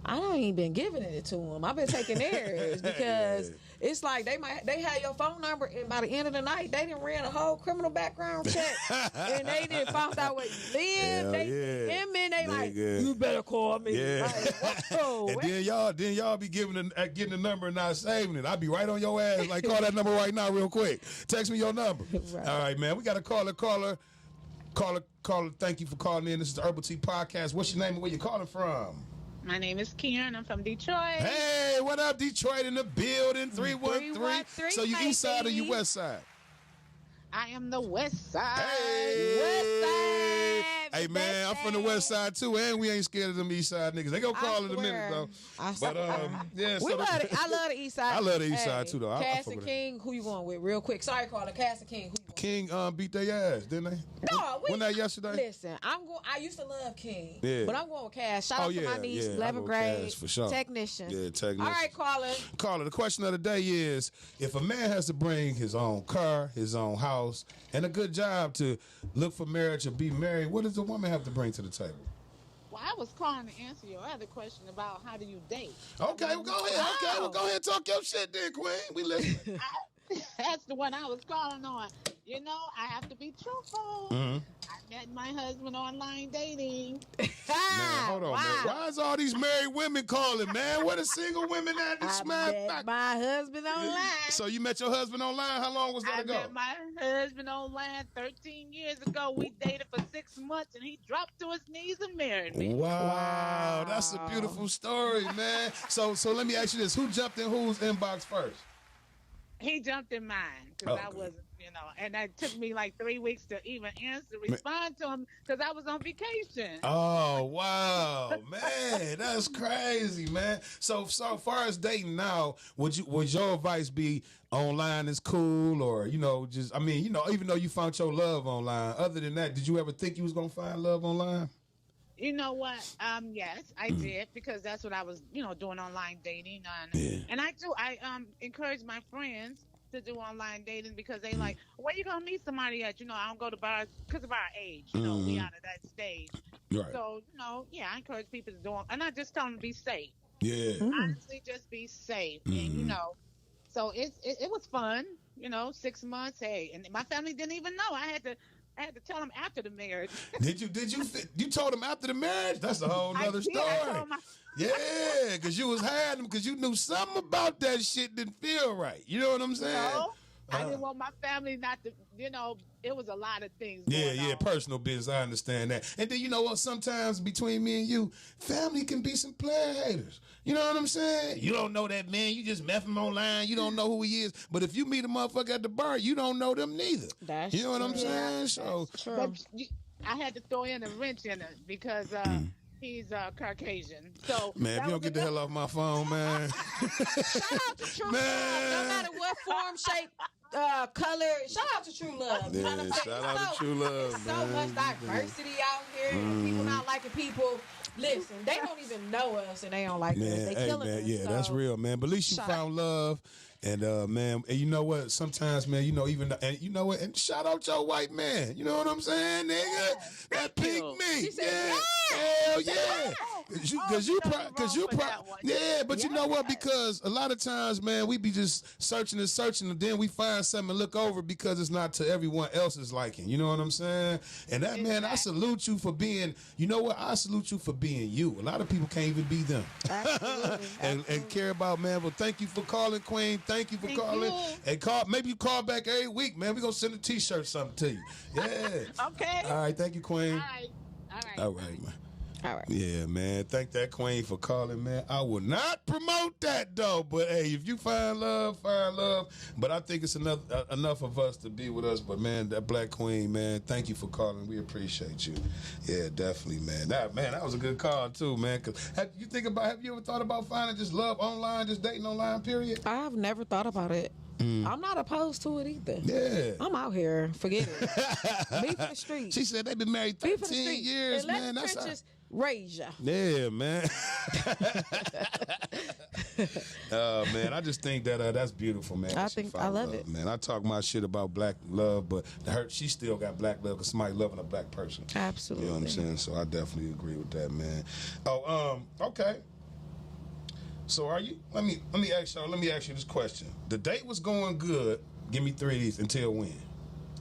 Speaker 4: don't even been giving it to them. I've been taking theirs because it's like they had your phone number, and by the end of the night, they done ran a whole criminal background check, and they didn't found out where you live. They like, you better call me.
Speaker 5: Yeah.
Speaker 4: Like, whoa,
Speaker 5: and then y'all be getting the number and not saving it. I be right on your ass. Like, call that number right now, real quick. Text me your number. Right. All right, man. We got a caller. Thank you for calling in. This is the Urbal Tea Podcast. What's your name and where you calling from?
Speaker 6: My name is Karen. I'm from Detroit.
Speaker 5: Hey, what up, Detroit in the building? 313. So you east side or you west side?
Speaker 6: I am the west side.
Speaker 5: Hey.
Speaker 4: West side.
Speaker 5: Hey, man, I'm from the west side, too, and we ain't scared of them east side niggas. They gonna call in a minute, though.
Speaker 4: But,
Speaker 5: yeah.
Speaker 4: I love the east side.
Speaker 5: I love the east side, too, though.
Speaker 4: Cass and King, who you going with? Real quick. Sorry, caller. Cass and King, who you going with?
Speaker 5: King beat their ass, didn't they?
Speaker 4: No,
Speaker 5: Wasn't that yesterday?
Speaker 4: Listen, I used to love King, but I'm going with Cass. Shout out to my niece, 11th grade,
Speaker 5: Cass, for sure.
Speaker 4: technician.
Speaker 5: Yeah, technician.
Speaker 4: All right, caller,
Speaker 5: the question of the day is, if a man has to bring his own car, his own house, and a good job to look for marriage or be married, what does the woman have to bring to the table?
Speaker 6: Well, I was calling to answer your other question about how do you date.
Speaker 5: Okay, well, go ahead. Okay, well, go ahead and talk your shit then, Queen. We listen.
Speaker 6: That's the one I was calling on. You know, I have to be truthful. I met my husband online dating.
Speaker 5: Man, hold on, man. Why is all these married women calling, man? Where the single women at?
Speaker 4: I met my husband online.
Speaker 5: So you met your husband online? How long was that ago?
Speaker 6: I met my husband online 13 years ago. We dated for 6 months, and he dropped to his knees and married me.
Speaker 5: Wow. That's a beautiful story, man. So let me ask you this. Who jumped in whose inbox first?
Speaker 6: He jumped in mine because I wasn't, and that took me like 3 weeks to even respond to him because I was on vacation.
Speaker 5: Oh, wow, man, that's crazy, man. So far as dating now, would your advice be online is cool, or even though you found your love online, other than that, did you ever think you was gonna find love online?
Speaker 6: You know what? Yes, I did, because that's what I was, doing online dating. And I encourage my friends to do online dating because they like, where you gonna meet somebody at? I don't go to bars because of our age. We out of that stage.
Speaker 5: Right.
Speaker 6: So, I encourage people to do it. And I just tell them to be safe.
Speaker 5: Yeah.
Speaker 6: Honestly, just be safe. And, so it was fun, 6 months. Hey, and my family didn't even know. I had to tell them after the marriage.
Speaker 5: Did you told them after the marriage? That's a whole nother story. Yeah, because you was hiding them because you knew something about that shit didn't feel right. You know what I'm saying?
Speaker 6: No, I didn't want my family not to, it was a lot of things going on.
Speaker 5: Personal business. I understand that. And then you know what? Sometimes between me and you, family can be some player haters. You know what I'm saying? You don't know that man. You just met him online. You don't know who he is. But if you meet a motherfucker at the bar, you don't know them neither.
Speaker 4: That's
Speaker 5: you know what I'm
Speaker 4: true.
Speaker 5: saying? So
Speaker 4: true.
Speaker 6: But I had to throw in a wrench in it because he's Caucasian. So
Speaker 5: man, if you don't get the hell off my phone, man.
Speaker 4: Shout out to True Love. No matter what form, shape, color. Shout out to True Love.
Speaker 5: Yeah, shout out to True Love.
Speaker 4: So much diversity out here. And people not liking people. Listen, they don't even know us and they don't like us. They killing us.
Speaker 5: Yeah,
Speaker 4: so.
Speaker 5: that's real, man. But at least you found love. And man, and you know what? Sometimes, man, and you know what? And shout out your white man. You know what I'm saying, nigga? That piqued me.
Speaker 4: Said,
Speaker 5: hell yeah. Because you but you know what? Because a lot of times, man, we be just searching and then we find something to look over because it's not to everyone else's liking. You know what I'm saying? And that, man, I salute you for being, you know what? I salute you for being you. A lot of people can't even be them.
Speaker 4: Absolutely.
Speaker 5: and care about, man. Well, thank you for calling, Queen. Thank you for calling. And maybe you call back every week, man. We're going to send a t-shirt or something to you. Yeah.
Speaker 6: Okay.
Speaker 5: All right. Thank you, Queen.
Speaker 6: All right,
Speaker 5: man.
Speaker 4: All right.
Speaker 5: Yeah, man. Thank that Queen for calling, man. I will not promote that, though. But, hey, if you find love, find love. But I think it's enough of us to be with us. But, man, that Black Queen, man, thank you for calling. We appreciate you. Yeah, definitely, man. That was a good call, too, man. Have you ever thought about finding just love online, just dating online, period?
Speaker 4: I've never thought about it. I'm not opposed to it either.
Speaker 5: Yeah.
Speaker 4: I'm out here. Forget it. Me for the street.
Speaker 5: She said they've been married 13 years, man.
Speaker 4: raise ya.
Speaker 5: Yeah, man. Man, I just think that that's beautiful, man.
Speaker 4: I love it,
Speaker 5: man. I talk my shit about black love, but she still got black love because somebody loving a black person.
Speaker 4: Absolutely.
Speaker 5: You know what I'm saying? So I definitely agree with that, man. Oh, okay. So are you? Let me ask you this question. The date was going good. Give me 3 of these. Until when?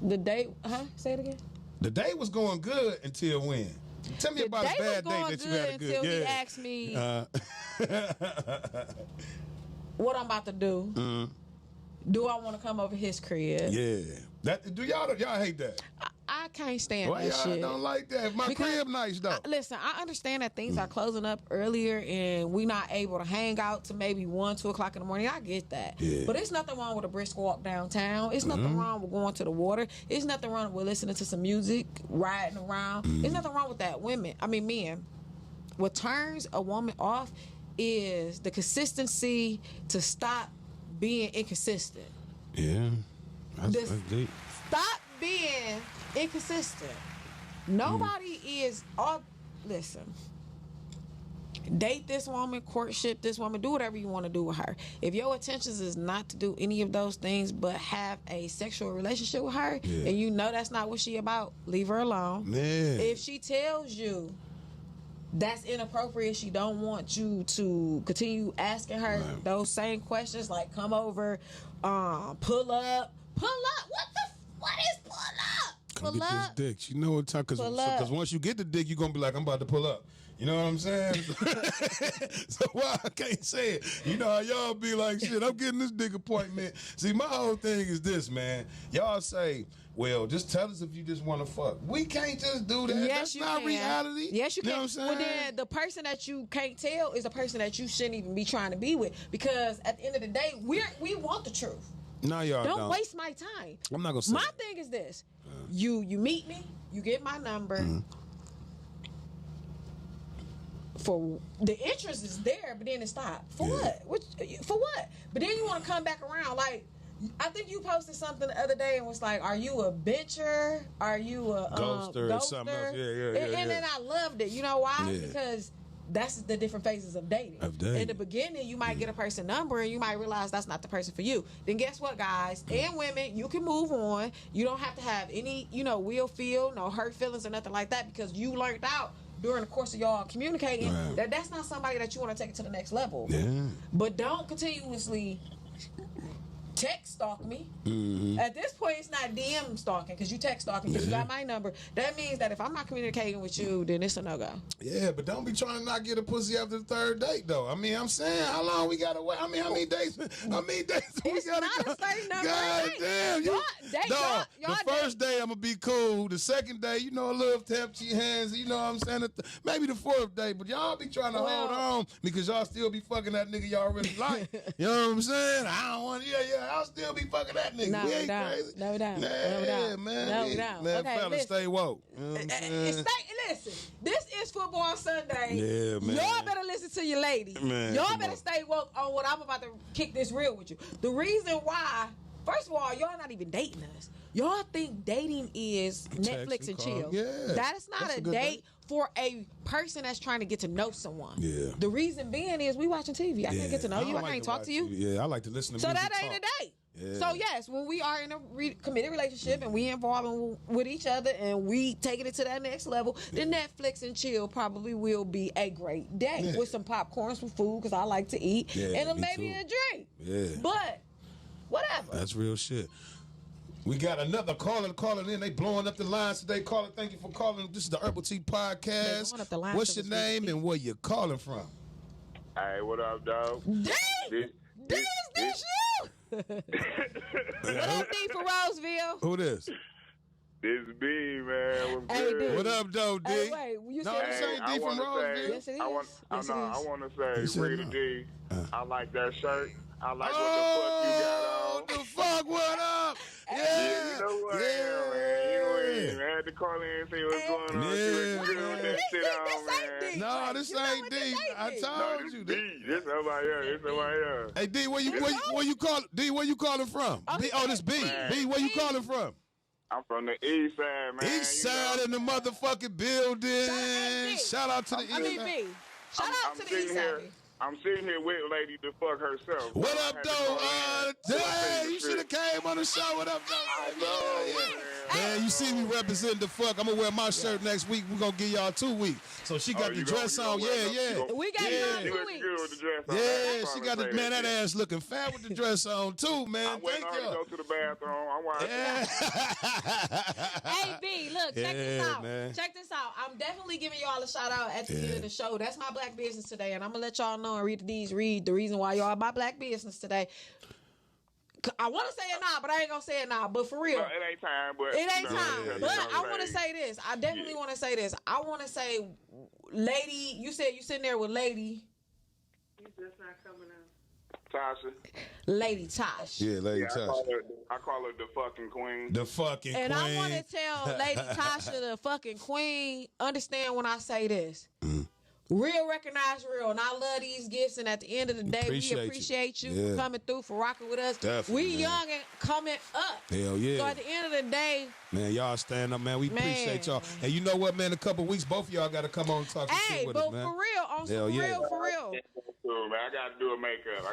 Speaker 4: The date? Say it again.
Speaker 5: The date was going good until when? Tell me about a bad date that you had a good.
Speaker 4: Until he asked me what I'm about to do. Mm-hmm. Do I want to come over his crib?
Speaker 5: Yeah. Y'all hate that?
Speaker 4: I can't stand
Speaker 5: that
Speaker 4: shit.
Speaker 5: Why y'all don't like that? My crib nice, though.
Speaker 4: Listen, I understand that things are closing up earlier and we're not able to hang out to maybe 1, 2 o'clock in the morning. I get that. Yeah. But it's nothing wrong with a brisk walk downtown. It's nothing wrong with going to the water. It's nothing wrong with listening to some music, riding around. There's nothing wrong with that. Men. What turns a woman off is the consistency to stop being inconsistent.
Speaker 5: Yeah. That's deep.
Speaker 4: Stop being inconsistent. Nobody is all. Listen, date this woman, courtship this woman, do whatever you want to do with her. If your intentions is not to do any of those things but have a sexual relationship with her, and you know that's not what she about, leave her alone.
Speaker 5: Man.
Speaker 4: If she tells you that's inappropriate, she don't want you to continue asking her those same questions, like come over, pull up. What is pull up?
Speaker 5: Come get this dick. You know what time? Because once you get the dick, you're going to be like, I'm about to pull up. You know what I'm saying? So why I can't say it? You know how y'all be like, shit, I'm getting this dick appointment. See, my whole thing is this, man. Y'all say, well, just tell us if you just want to fuck. We can't just do that.
Speaker 4: Yes,
Speaker 5: that's not reality.
Speaker 4: Yes, you
Speaker 5: know
Speaker 4: can.
Speaker 5: What I'm saying?
Speaker 4: Well, then the person that you can't tell is the person that you shouldn't even be trying to be with. Because at the end of the day, we want the truth.
Speaker 5: No, y'all don't.
Speaker 4: Don't waste my time.
Speaker 5: I'm not going to say
Speaker 4: my thing is this. You meet me, you get my number. For the interest is there, but then it stopped. For what? For what? But then you want to come back around. Like, I think you posted something the other day and was like, are you a bencher? Are you a
Speaker 5: ghoster or something else?
Speaker 4: And then I loved it. You know why? Because that's the different phases of dating. In the beginning, you might get a person number and you might realize that's not the person for you. Then guess what, guys and women, you can move on. You don't have to have any, feel, no hurt feelings or nothing like that, because you learned out during the course of y'all communicating that's not somebody that you want to take it to the next level. Yeah. But don't continuously text stalk me. At this point, it's not DM stalking because you text stalking because you got my number. That means that if I'm not communicating with you, then it's a no-go.
Speaker 5: Yeah, but don't be trying to not get a pussy after the 3rd date, though. I mean, I'm saying, how long we got to wait? I mean, how many days we got to go?
Speaker 4: It's not a certain number.
Speaker 5: God damn. The first day, I'm going to be cool. The second day, a little tap to your hands. You know what I'm saying? Maybe the 4th day, but y'all be trying to hold on because y'all still be fucking that nigga y'all really like. You know what I'm saying? I don't want I'll still be fucking that nigga.
Speaker 4: No,
Speaker 5: we ain't crazy.
Speaker 4: No doubt.
Speaker 5: Man. Man,
Speaker 4: okay,
Speaker 5: fellas, stay woke. You know what I'm saying?
Speaker 4: Listen, this is Football Sunday.
Speaker 5: Yeah, man.
Speaker 4: Y'all better listen to your lady.
Speaker 5: Man,
Speaker 4: y'all better stay woke on what I'm about to kick this real with you. The reason why, first of all, y'all not even dating us. Y'all think dating is Netflix and chill.
Speaker 5: Yeah.
Speaker 4: That is not a date for a person that's trying to get to know someone.
Speaker 5: Yeah.
Speaker 4: The reason being is we watching TV. I can't get to know you. I can't talk to you.
Speaker 5: Yeah, I like to listen to music.
Speaker 4: So that ain't a date.
Speaker 5: Yeah.
Speaker 4: So yes, when we are in a committed relationship and we involved with each other and we taking it to that next level, then Netflix and chill probably will be a great day with some popcorn, some food because I like to eat, and maybe a drink. Yeah. But whatever.
Speaker 5: That's real shit. We got another caller calling in. They blowing up the lines today. Caller, thank you for calling. This is the Urbal Tea Potcast. What's your name and where you calling from?
Speaker 8: Hey, what up, dog?
Speaker 4: This you? What up, D for Roseville?
Speaker 5: Who this?
Speaker 8: This B, man.
Speaker 4: Hey, D.
Speaker 5: What up, though, D?
Speaker 4: Hey, wait, you
Speaker 5: no,
Speaker 4: said
Speaker 5: D from Roseville?
Speaker 4: Yes, it is.
Speaker 8: I want to say, Rita D, I like that shirt. I like what the fuck you got on.
Speaker 5: The fuck, what up?
Speaker 8: Yeah, you know what? Man. You had to call in and see what's going on.
Speaker 5: This ain't D. I told you.
Speaker 8: D. This somebody else.
Speaker 5: Hey, D, where you calling? D, where you calling from? B, this B. B, where you calling from?
Speaker 8: I'm from the east side, man.
Speaker 5: East side in the motherfucking building. Shout out to the east side.
Speaker 4: Shout out to the east side.
Speaker 8: I'm sitting here with Lady to fuck herself.
Speaker 5: What up, though? Hey, you should have came on the show. What up, though? Man, you see me representing the fuck. I'm going to wear my shirt next week. We're going to give y'all 2 weeks. So she got the dress on. Yeah.
Speaker 4: We got you 2 weeks.
Speaker 5: Yeah, she got the, man, that ass looking fat with the dress on, too, man.
Speaker 8: Thank you. Go to the bathroom. I'm watching.
Speaker 4: Hey, B, look, check this out. Man. Check this out. I'm definitely giving y'all a shout out at the end of the show. That's my black business today, and I'm going to let y'all know and read the reason why y'all my black business today. I want to say it now, but I ain't gonna say it now. But for real,
Speaker 8: it ain't time. But
Speaker 4: But I want to say this. I definitely want to say this. I want to say, Lady. You said you sitting there with Lady.
Speaker 6: He's just not coming out.
Speaker 8: Tasha.
Speaker 4: Lady Tosh.
Speaker 5: Yeah, Lady Tosh.
Speaker 8: I call her the fucking queen.
Speaker 5: The fucking
Speaker 4: and
Speaker 5: queen.
Speaker 4: I want to tell Lady Tasha, the fucking queen, understand when I say this. Real recognize real, and I love these gifts. And at the end of the day, we appreciate you for coming through, for rocking with us.
Speaker 5: Definitely,
Speaker 4: we young and coming up.
Speaker 5: Hell yeah!
Speaker 4: So at the end of the day,
Speaker 5: man, y'all stand up, man. We appreciate y'all. And you know what, man? A couple weeks, both of y'all got to come on and talk shit with us, man.
Speaker 4: For real, for real.
Speaker 8: Man, I gotta do a makeup.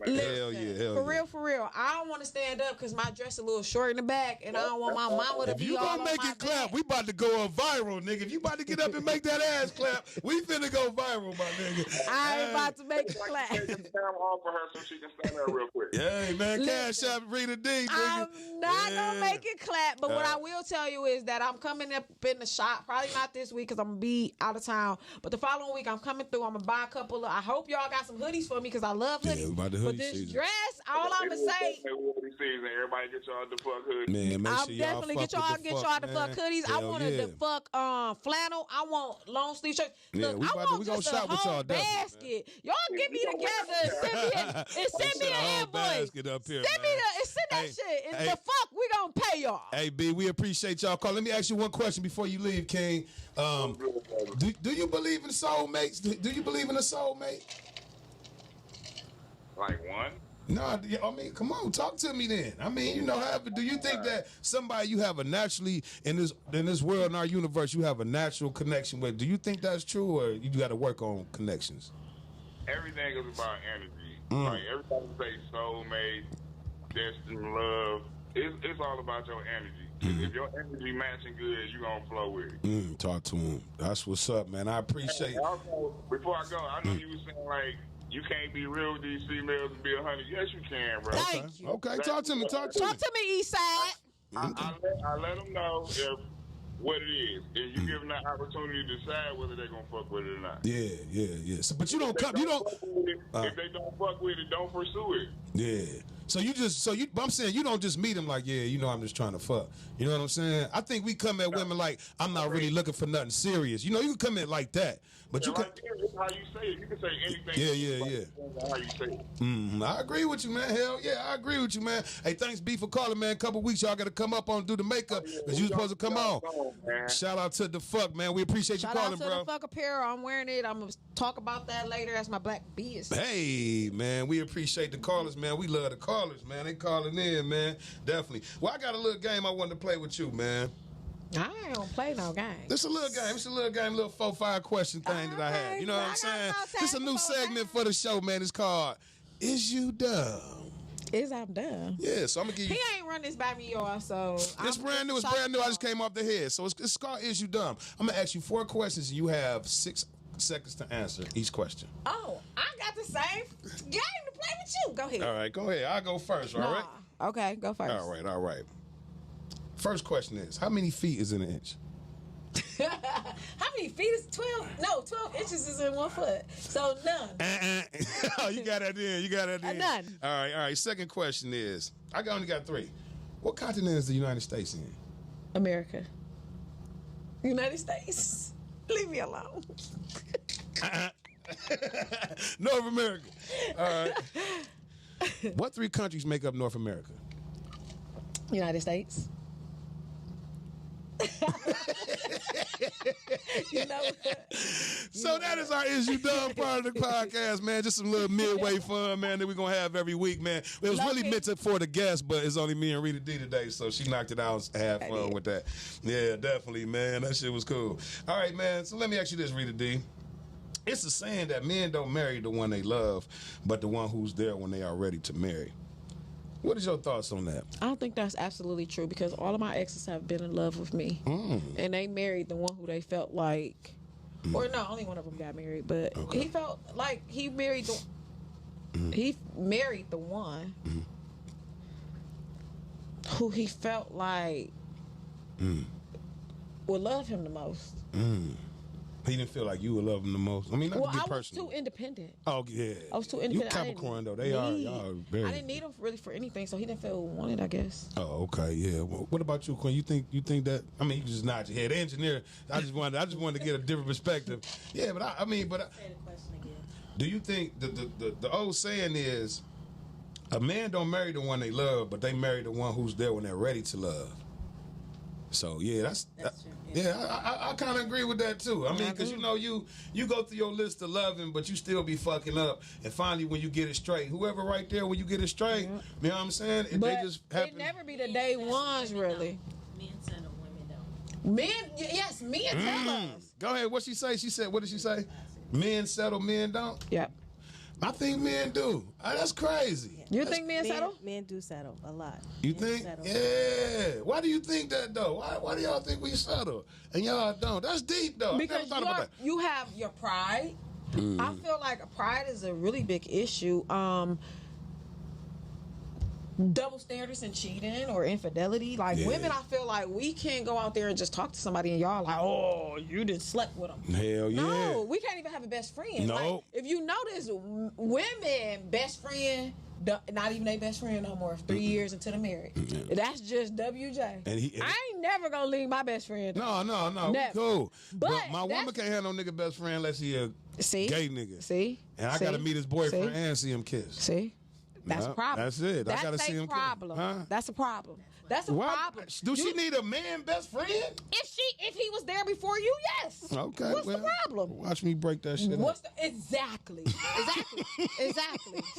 Speaker 5: Hell yeah,
Speaker 4: For real. I don't want to stand up because my dress a little short in the back, and I don't want my mama to be all on my back. If you gonna make it clap,
Speaker 5: we about to go on viral, nigga. If you about to get up and make that ass clap, we finna go viral, my nigga.
Speaker 4: I ain't about to make it clap.
Speaker 8: Take the camera off for her so she can stand there real quick.
Speaker 5: Hey, man, cash up, Rita D, nigga.
Speaker 4: I'm not gonna make it clap, but what I will tell you is that I'm coming up in the shop. Probably not this week because I'm gonna be out of town, but the following week I'm coming through. I'm gonna buy a couple of. I hope y'all got some hoodies for me because I love hoodies.
Speaker 5: About the
Speaker 4: but this
Speaker 5: season.
Speaker 4: dress, all I'm gonna say.
Speaker 8: Everybody get y'all the fuck hoodies.
Speaker 5: Man, make
Speaker 4: I'll
Speaker 5: sure
Speaker 4: definitely get y'all the fuck hoodies. I wanted the fuck flannel. I want long sleeve shirts. Look, I want just a whole basket. Y'all get me together and send me an invoice. Send that shit. And the fuck we gonna pay y'all.
Speaker 5: Hey B, we appreciate y'all calling. Let me ask you one question before you leave, King. Do you believe in soulmates? Do you believe in a soulmate?
Speaker 8: Like one?
Speaker 5: No, I mean, come on, talk to me then. I mean, you know, do you think that somebody you have a naturally in this world, in our universe, you have a natural connection with? Do you think that's true, or you got to work on connections?
Speaker 8: Everything is about energy. Like everybody say soulmate, destined love. It's all about your energy. If your energy matching good, you gonna flow with it.
Speaker 5: Talk to him. That's what's up, man. I appreciate it.
Speaker 8: Also, before I go, I know you were saying like you can't be real with these females and be 100. Yes, you can, bro.
Speaker 4: Thank you.
Speaker 5: Okay, talk to me.
Speaker 4: Talk to me, Eastside.
Speaker 8: I let them know if what it is, and you give them that opportunity to decide whether they're gonna fuck with it or not.
Speaker 5: Yeah. So, but you don't come.
Speaker 8: If they don't fuck with it, don't pursue it.
Speaker 5: Yeah. But I'm saying you don't just meet them like, I'm just trying to fuck. You know what I'm saying? I think we come at women like, I'm not really looking for nothing serious. You know, you can come in like that. But you can.
Speaker 8: It's how you say it. You can say anything.
Speaker 5: Yeah.
Speaker 8: How you say it.
Speaker 5: I agree with you, man. Hell yeah, I agree with you, man. Hey, thanks, B, for calling, man. A couple weeks, y'all got to come up on and do the makeup because you supposed to come on. Shout out to the fuck, man. We appreciate you calling, bro.
Speaker 4: Shout out to the fuck apparel. I'm wearing it. I'm going to talk about that later. That's my black business.
Speaker 5: Hey, man, we appreciate the callers, man. We love the callers, man. They calling in, man. Definitely. Well, I got a little game I wanted to play with you, man.
Speaker 4: I ain't gonna play no game.
Speaker 5: This a little game. It's a little game, little 4-5 question thing that I had. You know what I'm saying? This a new segment for the show, man. It's called Is You Dumb?
Speaker 4: Is I'm dumb?
Speaker 5: Yeah, so I'm gonna give you.
Speaker 4: He ain't run this by me, y'all. So
Speaker 5: it's brand new. It's brand new. I just came off the head. So it's called Is You Dumb? I'm gonna ask you 4 questions, and you have 6 seconds to answer each question.
Speaker 4: Oh, I got the same game to play with you. Go ahead.
Speaker 5: All right, go ahead. I'll go first. All right.
Speaker 4: Okay, go first.
Speaker 5: All right. First question is, how many feet is in an inch?
Speaker 4: How many feet is 12? No, 12 inches is in 1 foot. So none.
Speaker 5: Oh, you got that in.
Speaker 4: None.
Speaker 5: All right. Second question is, I only got 3. What continent is the United States in?
Speaker 4: America. United States. Leave me alone.
Speaker 5: North America. All right. What 3 countries make up North America?
Speaker 4: United States. You know what?
Speaker 5: So that is our Is You Dumb part of the podcast, man. Just some little midway fun, man, that we're going to have every week, man. It was really meant for the guests, but it's only me and Rita D today, so she knocked it out and had fun with that. Yeah, definitely, man. That shit was cool. All right, man. So let me ask you this, Rita D. It's a saying that men don't marry the one they love, but the one who's there when they are ready to marry. What is your thoughts on that?
Speaker 4: I don't think that's absolutely true because all of my exes have been in love with me. And they married the one who they felt like, or no, only one of them got married, but he felt like he married the one who he felt like would love him the most.
Speaker 5: He didn't feel like you would love him the most. I mean, not to be personal.
Speaker 4: I was too independent.
Speaker 5: Oh, yeah.
Speaker 4: I was too independent.
Speaker 5: You Capricorn, though. Y'all very...
Speaker 4: I didn't need him really for anything, so he didn't feel wanted, I guess.
Speaker 5: Oh, okay, yeah. Well, what about you, Quinn? You think that? I mean, you just nod your head. The engineer. I just wanted to get a different perspective. Yeah, but I mean, say the question again. Do you think the old saying is, a man don't marry the one they love, but they marry the one who's there when they're ready to love? So yeah, that's true. Yeah, I kind of agree with that too. I mean, because you know, you go through your list of loving, but you still be fucking up. And finally, when you get it straight, whoever right there, when you get it straight, you know what I'm saying?
Speaker 4: But it never be the day ones, really.
Speaker 7: Men settle, women don't.
Speaker 4: Men, yes, men tell us.
Speaker 5: Go ahead. What she say? She said, what did she say? Men settle, men don't?
Speaker 4: Yep.
Speaker 5: I think men do. That's crazy.
Speaker 4: You think men settle?
Speaker 9: Men do settle a lot.
Speaker 5: You think? Yeah. Why do you think that, though? Why do y'all think we settle? And y'all don't? That's deep, though.
Speaker 4: Because
Speaker 5: I never thought about that.
Speaker 4: You have your pride. I feel like pride is a really big issue. Double standards and cheating or infidelity. Like women, I feel like we can't go out there and just talk to somebody and y'all like, oh, you didn't slept with them.
Speaker 5: Hell yeah.
Speaker 4: No, we can't even have a best friend.
Speaker 5: No.
Speaker 4: Like, if you notice, women, best friend, not even their best friend no more. 3 years into the marriage. That's just WJ. And I ain't never gonna leave my best friend.
Speaker 5: No.
Speaker 4: Never.
Speaker 5: Cool. But my woman can't have no nigga best friend unless he a gay nigga.
Speaker 4: See?
Speaker 5: And I gotta meet his boyfriend and see him kiss.
Speaker 4: See? That's a problem.
Speaker 5: That's it. I gotta see him.
Speaker 4: That's a problem. That's a problem.
Speaker 5: Do she need a man best friend?
Speaker 4: If he was there before you, yes.
Speaker 5: Okay.
Speaker 4: What's the problem?
Speaker 5: Watch me break that shit up.
Speaker 4: Exactly.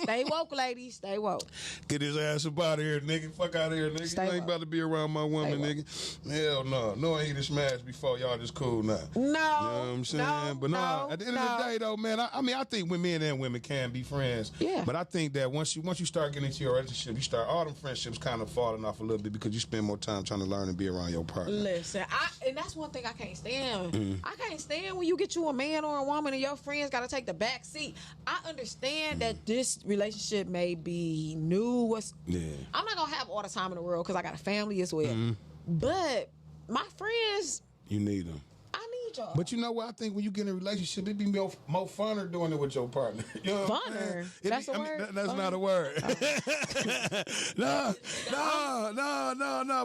Speaker 4: Stay woke, ladies. Stay woke.
Speaker 5: Get his ass up out of here, nigga. Fuck out of here, nigga. You ain't about to be around my woman, nigga. Hell no. No, I ain't even smashed before. Y'all just cool now.
Speaker 4: No.
Speaker 5: You know what I'm saying? But no, at the end of the day, though, man, I mean, I think men and women can be friends.
Speaker 4: Yeah.
Speaker 5: But I think that once you start getting into your relationship, all them friendships kind of falling off a little bit because you spend more time trying to learn and be around your partner.
Speaker 4: Listen, and that's one thing I can't stand. I can't stand when you get you a man or a woman and your friends got to take the back seat. I understand that this relationship may be new. I'm not going to have all the time in the world because I got a family as well. But my friends...
Speaker 5: You need them.
Speaker 4: I need y'all.
Speaker 5: But you know what? I think when you get in a relationship, it'd be more funner doing it with your partner. You know
Speaker 4: funner? That's a word?
Speaker 5: That's not a word. No.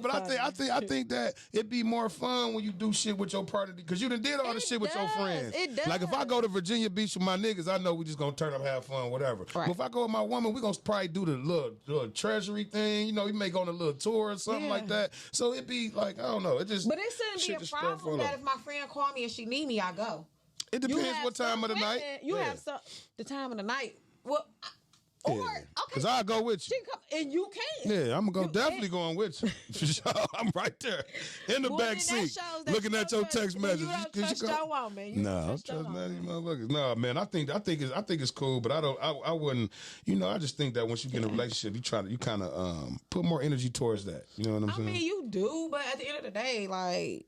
Speaker 5: But I think that it'd be more fun when you do shit with your partner because you done did all the shit with your friends.
Speaker 4: It does.
Speaker 5: Like if I go to Virginia Beach with my niggas, I know we just gonna turn up, have fun, whatever.
Speaker 4: Right.
Speaker 5: But if I go with my woman, we gonna probably do the little treasury thing. You know, we may go on a little tour or something like that. So it'd be like, I don't know. It just.
Speaker 4: But it shouldn't be a problem that if my friend call me and she need me, I go.
Speaker 5: It depends what time of the night.
Speaker 4: You have the time of the night. Well, or okay,
Speaker 5: because I'll go with you.
Speaker 4: She can come, and you can.
Speaker 5: Yeah, I'm definitely going with you. For sure. I'm right there in the back seat, looking at your text message.
Speaker 4: You don't trust your woman.
Speaker 5: No, I'm trusting these motherfuckers. No, man, I think it's cool, but I wouldn't. You know, I just think that once you get in a relationship, you kind of put more energy towards that. You know what I'm saying?
Speaker 4: I mean, you do, but at the end of the day, like.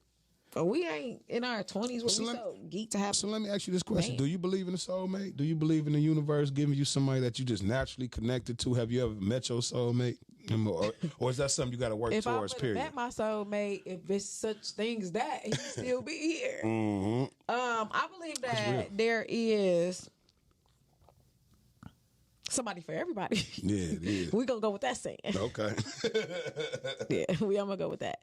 Speaker 4: We ain't in our 20s where we so geek to have.
Speaker 5: So let me ask you this question. Do you believe in a soulmate? Do you believe in the universe giving you somebody that you just naturally connected to? Have you ever met your soulmate? Or is that something you got to work towards, period?
Speaker 4: If I met my soulmate, if it's such thing as that, he'd still be here. I believe that there is somebody for everybody.
Speaker 5: Yeah, it is.
Speaker 4: We're going to go with that saying.
Speaker 5: Okay.
Speaker 4: I'm going to go with that.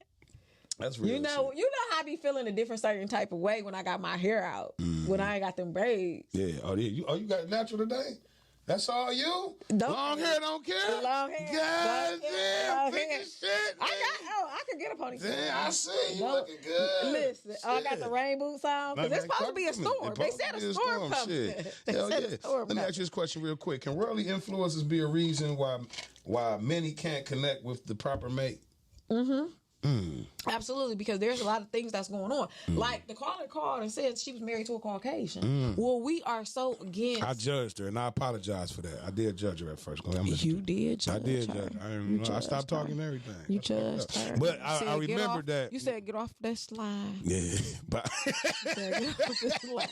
Speaker 5: That's real.
Speaker 4: You know how I be feeling a different certain type of way when I got my hair out, when I ain't got them braids.
Speaker 5: Yeah. Oh, you got it natural today? That's all you? Long hair don't care?
Speaker 4: Long hair.
Speaker 5: God damn, thick as shit.
Speaker 4: I could get a ponytail.
Speaker 5: Damn, I see. You looking good.
Speaker 4: Listen, I got the rain boots on. Because it's supposed to be a storm. They said a storm coming.
Speaker 5: Hell yeah. Let me ask you this question real quick. Can worldly influences be a reason why many can't connect with the proper mate?
Speaker 4: Mm-hmm. Absolutely, because there's a lot of things that's going on. Like the caller called and said she was married to a Caucasian. Well, we are so against.
Speaker 5: I judged her, and I apologize for that. I did judge her at first.
Speaker 4: You did judge her.
Speaker 5: I did judge her. I stopped talking everying.
Speaker 4: You judged her.
Speaker 5: But I remember that.
Speaker 4: You said get off that slide.
Speaker 5: Yeah, but
Speaker 4: get off the slide.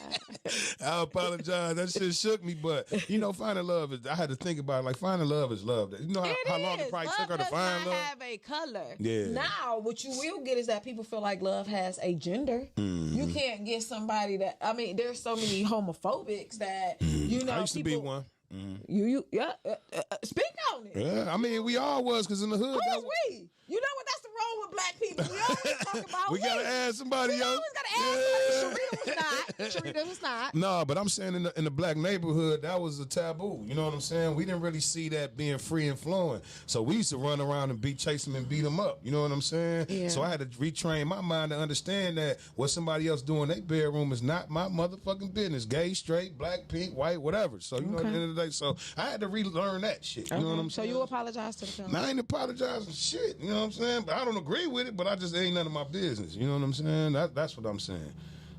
Speaker 5: I apologize. That shit shook me, but finding love is. I had to think about it. Like finding love is love. You know how long it probably took her to find love.
Speaker 4: Have a color.
Speaker 5: Yeah.
Speaker 4: Now, what you will get is that people feel like love has a gender. You can't get somebody that. I mean, there's so many homophobics that
Speaker 5: I used to be one.
Speaker 4: Speak on it.
Speaker 5: Yeah, I mean, we all was because in the hood.
Speaker 4: Who's we? You know what? That's the role with black people. We always talk about
Speaker 5: we gotta add somebody else.
Speaker 4: We always gotta add somebody. Sharita was not.
Speaker 5: No, but I'm saying in the black neighborhood, that was a taboo. You know what I'm saying? We didn't really see that being free and flowing. So we used to run around and chase them and beat them up. You know what I'm saying?
Speaker 4: Yeah.
Speaker 5: So I had to retrain my mind to understand that what somebody else doing in their bedroom is not my motherfucking business. Gay, straight, black, pink, white, whatever. So, at the end of the day, so I had to relearn that shit. You know what I'm saying?
Speaker 4: So you apologize to the family?
Speaker 5: I ain't apologizing shit. You know what I'm saying? But I don't agree with it, but I just ain't none of my business. You know what I'm saying? That's what I'm saying.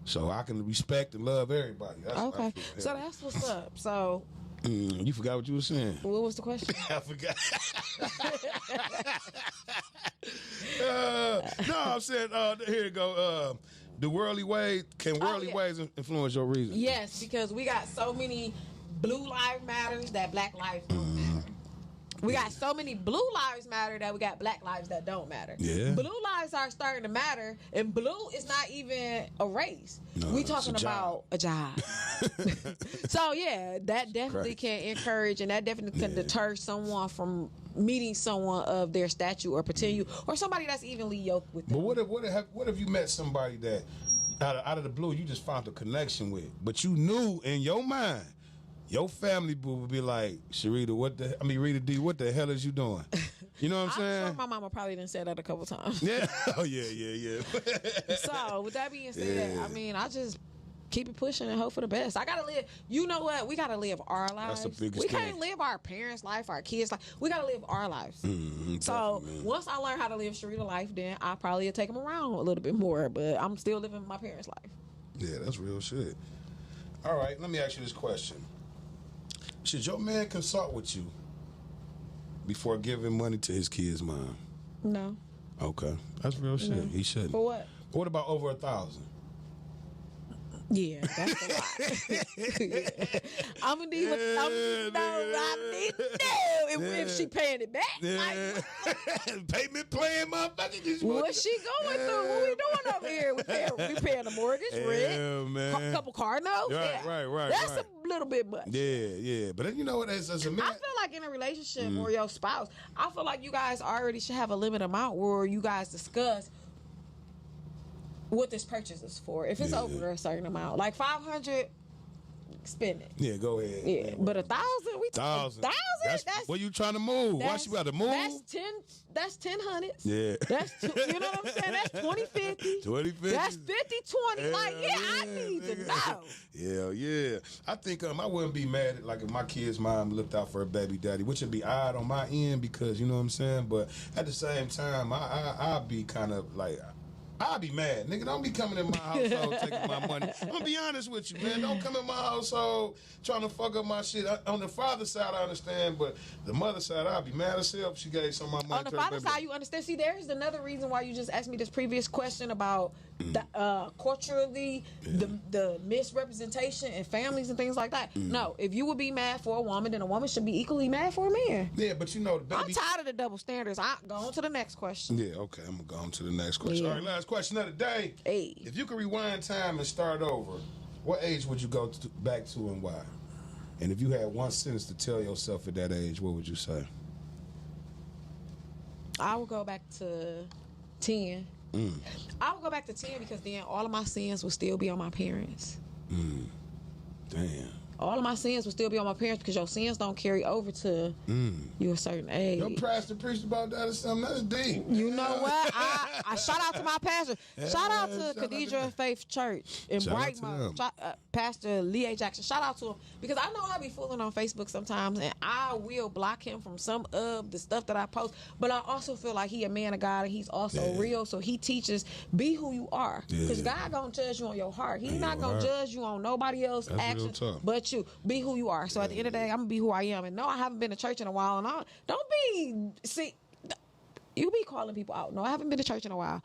Speaker 5: So I can respect and love everybody.
Speaker 4: Okay. So that's what's up. So
Speaker 5: you forgot what you were saying.
Speaker 4: What was the question?
Speaker 5: I forgot. No, I'm saying, here you go. Can worldly ways influence your reason?
Speaker 4: Yes, because we got so many blue lives matters that black lives don't matter. We got so many blue lives matter that we got black lives that don't matter.
Speaker 5: Yeah.
Speaker 4: Blue lives are starting to matter, and blue is not even a race.
Speaker 5: No,
Speaker 4: we talking about a job. So yeah, that definitely can encourage, and that definitely can deter someone from meeting someone of their stature or potential, or somebody that's evenly yoked with them.
Speaker 5: But what if you met somebody that out of the blue you just found a connection with, but you knew in your mind your family boo would be like, Sharita, Rita D, what the hell is you doing? You know what I'm saying?
Speaker 4: Sure my mama probably done said that a couple times.
Speaker 5: Yeah. Oh, yeah.
Speaker 4: So, with that being said, I mean, I just keep it pushing and hope for the best. I gotta live. You know what? We gotta live our lives.
Speaker 5: That's the biggest
Speaker 4: thing. We can't live our parents' life, our kids' life. We gotta live our lives. So once I learn how to live Sharita life, then I'll probably take them around a little bit more. But I'm still living my parents' life.
Speaker 5: Yeah, that's real shit. All right, let me ask you this question. Should your man consult with you before giving money to his kid's mom?
Speaker 4: No.
Speaker 5: Okay, that's real shit. No. He shouldn't.
Speaker 4: For what?
Speaker 5: What about over 1,000?
Speaker 4: Yeah, that's a lot. I'm gonna need I need to know if she paying it back.
Speaker 5: Yeah. Payment plan, motherfucker.
Speaker 4: What's she going through? What we doing over here? We paying the mortgage, rent, a couple car notes.
Speaker 5: Right.
Speaker 4: That's a little bit much.
Speaker 5: Yeah. But then you know what? As a man,
Speaker 4: I feel like in a relationship or your spouse, I feel like you guys already should have a limit amount where you guys discuss what this purchase is for. If it's over a certain amount, like $500, spend it.
Speaker 5: Yeah, go ahead.
Speaker 4: Yeah, but 1,000, we
Speaker 5: 1,000.
Speaker 4: That's
Speaker 5: where you trying to move? Why she got to move?
Speaker 4: That's 10 hundreds.
Speaker 5: Yeah.
Speaker 4: That's you know what I'm saying? That's 20/50.
Speaker 5: 20/50.
Speaker 4: That's 50/20. Like, I need to know.
Speaker 5: Yeah. I think I wouldn't be mad if my kid's mom looked out for her baby daddy, which would be odd on my end because you know what I'm saying. But at the same time, I'd be kind of like. I'll be mad. Nigga, don't be coming in my household taking my money. I'm gonna be honest with you, man. Don't come in my household trying to fuck up my shit. On the father's side, I understand, but the mother's side, I'll be mad as hell if she gave some of my money
Speaker 4: on the father's side, you understand. See, there's another reason why you just asked me this previous question about the, culturally, the misrepresentation in families and things like that. No, if you would be mad for a woman, then a woman should be equally mad for a man.
Speaker 5: Yeah, but you know,
Speaker 4: I'm tired of the double standards. Go on to the next question.
Speaker 5: Yeah, okay, I'm gonna go on to the next question. All right, last question of the day.
Speaker 4: Hey.
Speaker 5: If you could rewind time and start over, what age would you go back to and why? And if you had one sentence to tell yourself at that age, what would you say?
Speaker 4: I would go back to 10. I would go back to 10 because then all of my sins would still be on my parents.
Speaker 5: Damn.
Speaker 4: all of my sins will still be on my parents because your sins don't carry over to you a certain age.
Speaker 5: Your pastor preached about that or something. That's deep.
Speaker 4: You know what? I shout out to my pastor. Shout out to Cathedral Faith Church in Brightmore. Pastor Lee A. Jackson. Shout out to him because I know I be fooling on Facebook sometimes, and I will block him from some of the stuff that I post. But I also feel like he a man of God and he's also real. So he teaches be who you are because God gonna judge you on your heart. He's not gonna judge you on nobody else's actions but you. Be who you are. So at the end of the day, I'm gonna be who I am. And no, I haven't been to church in a while. And you be calling people out. No, I haven't been to church in a while.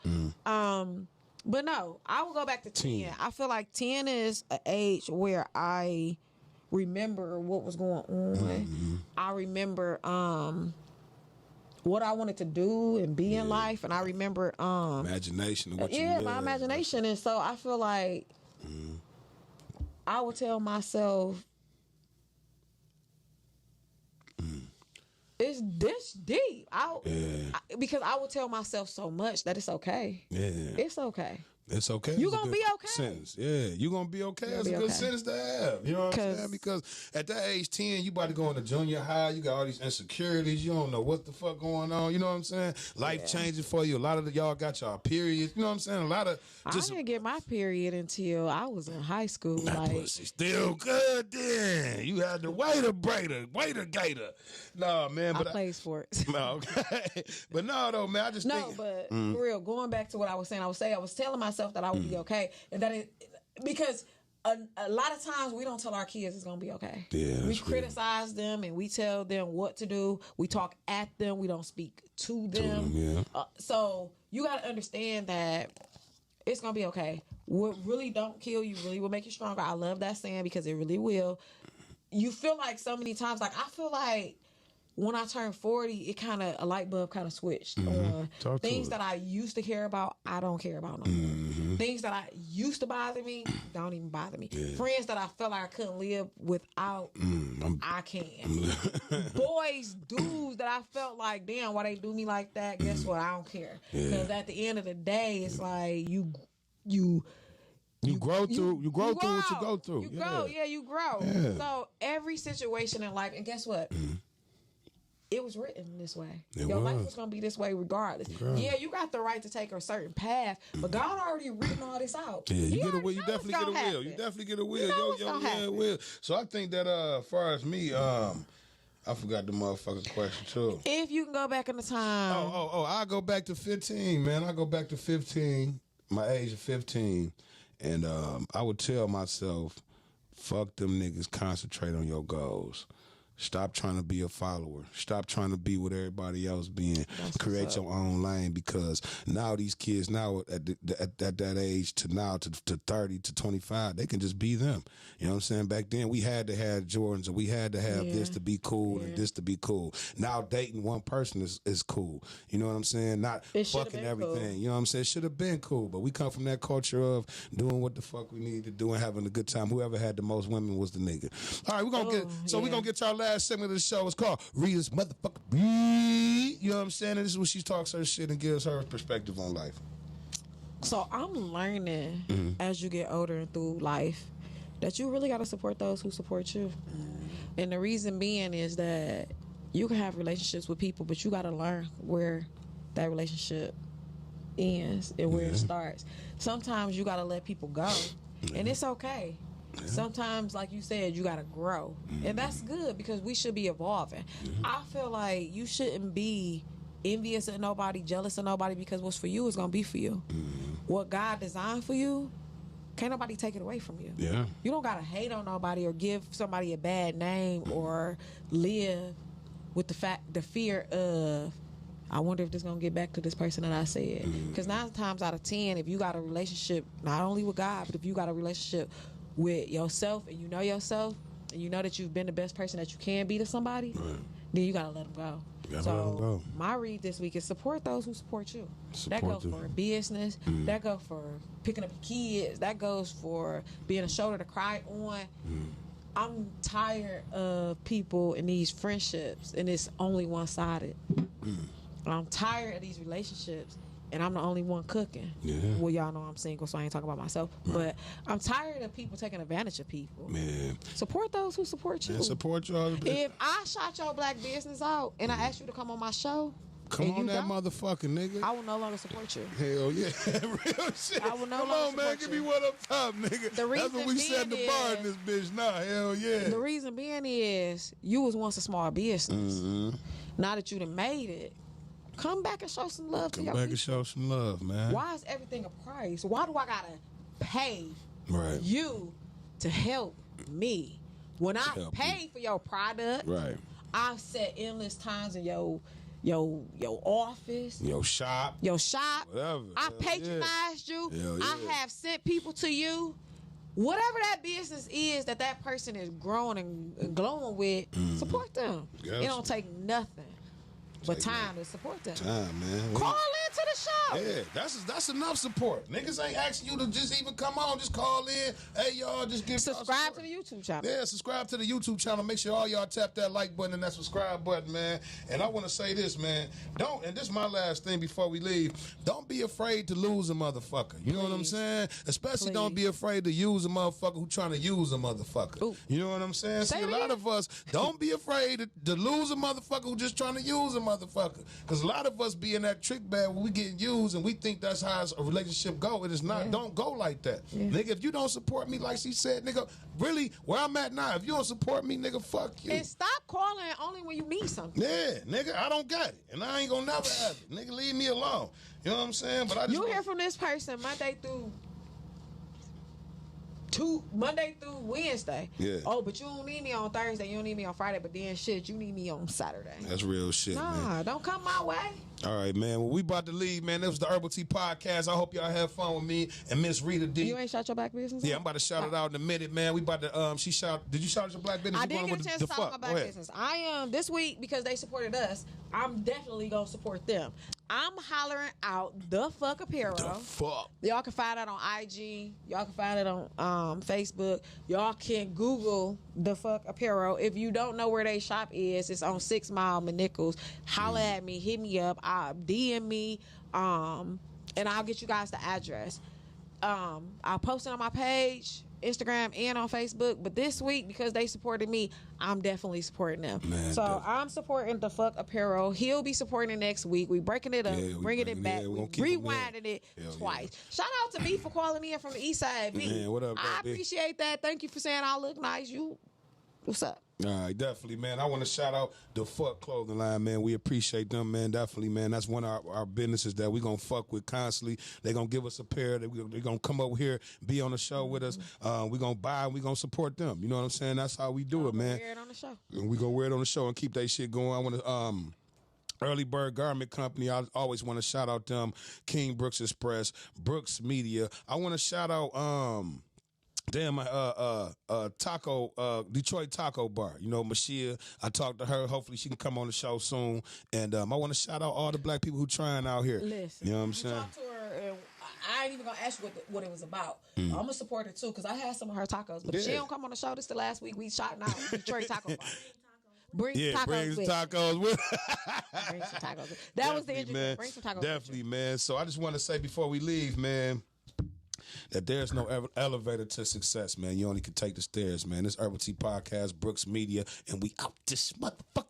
Speaker 4: But no, I will go back to 10. I feel like 10 is an age where I remember what was going on. I remember what I wanted to do and be in life, and I remember
Speaker 5: imagination of what you
Speaker 4: my imagination. And so I feel like I would tell myself it's this deep. Because I would tell myself so much that it's okay. Yeah, it's okay.
Speaker 5: It's okay.
Speaker 4: You gonna be okay.
Speaker 5: Sentence. Yeah, you gonna be okay. That's a good sentence to have. You know what I'm saying? Because at that age 10, you about to go into junior high. You got all these insecurities. You don't know what the fuck going on. You know what I'm saying? Life changing for you. A lot of y'all got y'all periods. You know what I'm saying? A lot of
Speaker 4: I didn't get my period until I was in high school.
Speaker 5: That pussy still good then. You had to wait a gator. No, man. But
Speaker 4: I played sports.
Speaker 5: No, okay. But no, though, man. I just think.
Speaker 4: But for real, going back to what I was saying, I was telling myself that I would be okay, and that because a lot of times we don't tell our kids it's gonna be okay. Yeah, we criticize them and we tell them what to do. We talk at them. We don't speak to them. So you got to understand that it's gonna be okay. What really don't kill you really will make you stronger. I love that saying because it really will. You feel like so many times, like I feel like. When I turned 40, it kind of, a light bulb kind of switched. Things that I used to care about, I don't care about no more. Things that I used to bother me, don't even bother me. Friends that I felt like I couldn't live without, I can. Boys, dudes that I felt like, damn, why they do me like that? Guess what? I don't care. Because at the end of the day, it's like you
Speaker 5: grow through what you go through.
Speaker 4: You grow. Yeah. So every situation in life, and guess what? It was written this way. Your life was going to be this way regardless. Yeah, you got the right to take a certain path, but God already written all this out.
Speaker 5: Yeah, you get a will. You definitely get a will. You definitely get a will. Will. So I think that as far as me, I forgot the motherfucking question too.
Speaker 4: If you can go back in the time.
Speaker 5: I go back to 15, man. I go back to 15, my age of 15, and I would tell myself, fuck them niggas, concentrate on your goals. Stop trying to be a follower. Stop trying to be what everybody else being. Create your own lane, because now these kids now at that age to 30 to 25, they can just be them. You know what I'm saying? Back then we had to have Jordans, and we had to have this to be cool and this to be cool. Now dating one person is cool. You know what I'm saying? Not fucking everything. Cool. You know what I'm saying? It should have been cool, but we come from that culture of doing what the fuck we need to do and having a good time. Whoever had the most women was the nigga. All right, we're gonna get y'all last segment of the show. It's called Rita's motherfucker Breed. You know what I'm saying? And this is when she talks her shit and gives her perspective on life.
Speaker 4: So I'm learning as you get older and through life that you really got to support those who support you. And the reason being is that you can have relationships with people, but you got to learn where that relationship ends and where it starts. Sometimes you got to let people go, and it's okay. Sometimes, like you said, you gotta grow, and that's good because we should be evolving. I feel like you shouldn't be envious of nobody, jealous of nobody, because what's for you is gonna be for you. What God designed for you, can't nobody take it away from you. You don't gotta hate on nobody or give somebody a bad name or live with the fear of, I wonder if this gonna get back to this person that I said. Because 9 times out of 10, if you got a relationship not only with God, but if you got a relationship with yourself, and you know yourself, and you know that you've been the best person that you can be to somebody, then you gotta let them go. So my read this week is support those who support you. That goes for business. That goes for picking up your kids. That goes for being a shoulder to cry on. I'm tired of people in these friendships, and it's only one-sided. I'm tired of these relationships, and I'm the only one cooking.
Speaker 5: Yeah.
Speaker 4: Well, y'all know I'm single, so I ain't talking about myself. Right. But I'm tired of people taking advantage of people.
Speaker 5: Man.
Speaker 4: Support those who support you.
Speaker 5: Man, support y'all.
Speaker 4: If I shot your black business out and I asked you to come on my show,
Speaker 5: come on that motherfucker, nigga.
Speaker 4: I will no longer support you.
Speaker 5: Hell yeah. Real shit.
Speaker 4: I will no
Speaker 5: come
Speaker 4: longer
Speaker 5: on, man. Give me one up top, nigga. That's what we set the bar in this bitch now. Hell yeah.
Speaker 4: The reason being is you was once a small business. Mm-hmm. Now that you done made it, come back and show some love to your people.
Speaker 5: Come back and show some love, man.
Speaker 4: Why is everything a price? Why do I gotta pay
Speaker 5: right.
Speaker 4: you to help me? When I pay for your product,
Speaker 5: right.
Speaker 4: I've set endless times in your office,
Speaker 5: your shop,
Speaker 4: whatever. I patronized you.
Speaker 5: Hell yeah.
Speaker 4: I have sent people to you. Whatever that business is that person is growing and glowing with, support them. It don't take nothing but time to support them.
Speaker 5: Time, man.
Speaker 4: Call into the show.
Speaker 5: Yeah, that's enough support. Niggas ain't asking you to just even come on. Just call in. Hey, y'all, just give
Speaker 4: subscribe to the YouTube channel.
Speaker 5: Yeah, subscribe to the YouTube channel. Make sure all y'all tap that like button and that subscribe button, man. And I want to say this, man. And this is my last thing before we leave. Don't be afraid to lose a motherfucker. You know what I'm saying? Especially don't be afraid to use a motherfucker who trying to use a motherfucker.
Speaker 4: Ooh.
Speaker 5: You know what I'm saying? See, a lot of us don't be afraid to lose a motherfucker who just trying to use a motherfucker. Because a lot of us be in that trick bag when we get used and we think that's how a relationship go. It is not. Yeah. Don't go like that. Yeah. Nigga, if you don't support me, like she said, nigga, really, where I'm at now, if you don't support me, nigga, fuck you.
Speaker 4: And stop calling only when you need something.
Speaker 5: Yeah, nigga, I don't got it. And I ain't gonna never have it. Nigga, leave me alone. You know what I'm saying? But I just
Speaker 4: you hear from this person Monday through Wednesday.
Speaker 5: Yeah.
Speaker 4: Oh, but you don't need me on Thursday. You don't need me on Friday. But then shit, you need me on Saturday.
Speaker 5: That's real shit, man.
Speaker 4: Nah, don't come my way.
Speaker 5: All right, man. Well, we about to leave, man. This was the Urbal Tea Podcast. I hope y'all have fun with me and Miss Rita D.
Speaker 4: You ain't shot your black business?
Speaker 5: Yeah, I'm about to shout it out in a minute, man. We about to, did you shout your black business?
Speaker 4: I didn't get a chance to talk about my black business. I am, this week, because they supported us, I'm definitely going to support them. I'm hollering out The Fuck Apparel.
Speaker 5: The fuck.
Speaker 4: Y'all can find it on IG. Y'all can find it on Facebook. Y'all can Google The Fuck Apparel. If you don't know where they shop is, it's on 6 Mile McNichols. Holla at me. Hit me up. DM me. And I'll get you guys the address. I'll post it on my page, Instagram, and on Facebook. But this week, because they supported me, I'm definitely supporting them. Man, so I'm supporting The Fuck Apparel. He'll be supporting it next week. We breaking it up, bringing it back, rewinding it twice. Yeah. Shout out to B for calling in from the East Side. B.
Speaker 5: Man, what up,
Speaker 4: I appreciate that. Thank you for saying I look nice. What's up?
Speaker 5: All right, definitely, man. I want to shout out the Fuck Clothing Line, man. We appreciate them, man. Definitely, man. That's one of our businesses that we going to fuck with constantly. They're going to give us a pair. They're going to come over here, be on the show with us. We're going to buy and we're going to support them. You know what I'm saying? That's how we do it, man.
Speaker 4: Wear it on the show.
Speaker 5: And we're going to wear it on the show and keep that shit going. I want to... Early Bird Garment Company, I always want to shout out them. King Brooks Express, Brooks Media. I want to shout out... Detroit Taco Bar. You know, Mashia, I talked to her. Hopefully she can come on the show soon. And I want to shout out all the black people who trying out here.
Speaker 4: Listen,
Speaker 5: you know what I'm saying?
Speaker 4: Talk to her, and I ain't even going to ask you what it was about. I'm going to support her too, because I had some of her tacos. But if she don't come on the show, this the last week we shouting out Detroit Taco Bar. Bring tacos with. Bring some tacos with. That was the interview. Bring some tacos
Speaker 5: Definitely, man. So I just want to say before we leave, man, that there's no elevator to success, man. You only can take the stairs, man. This Urbal Tea Podcast, Brooks Media, and we out this motherfucker.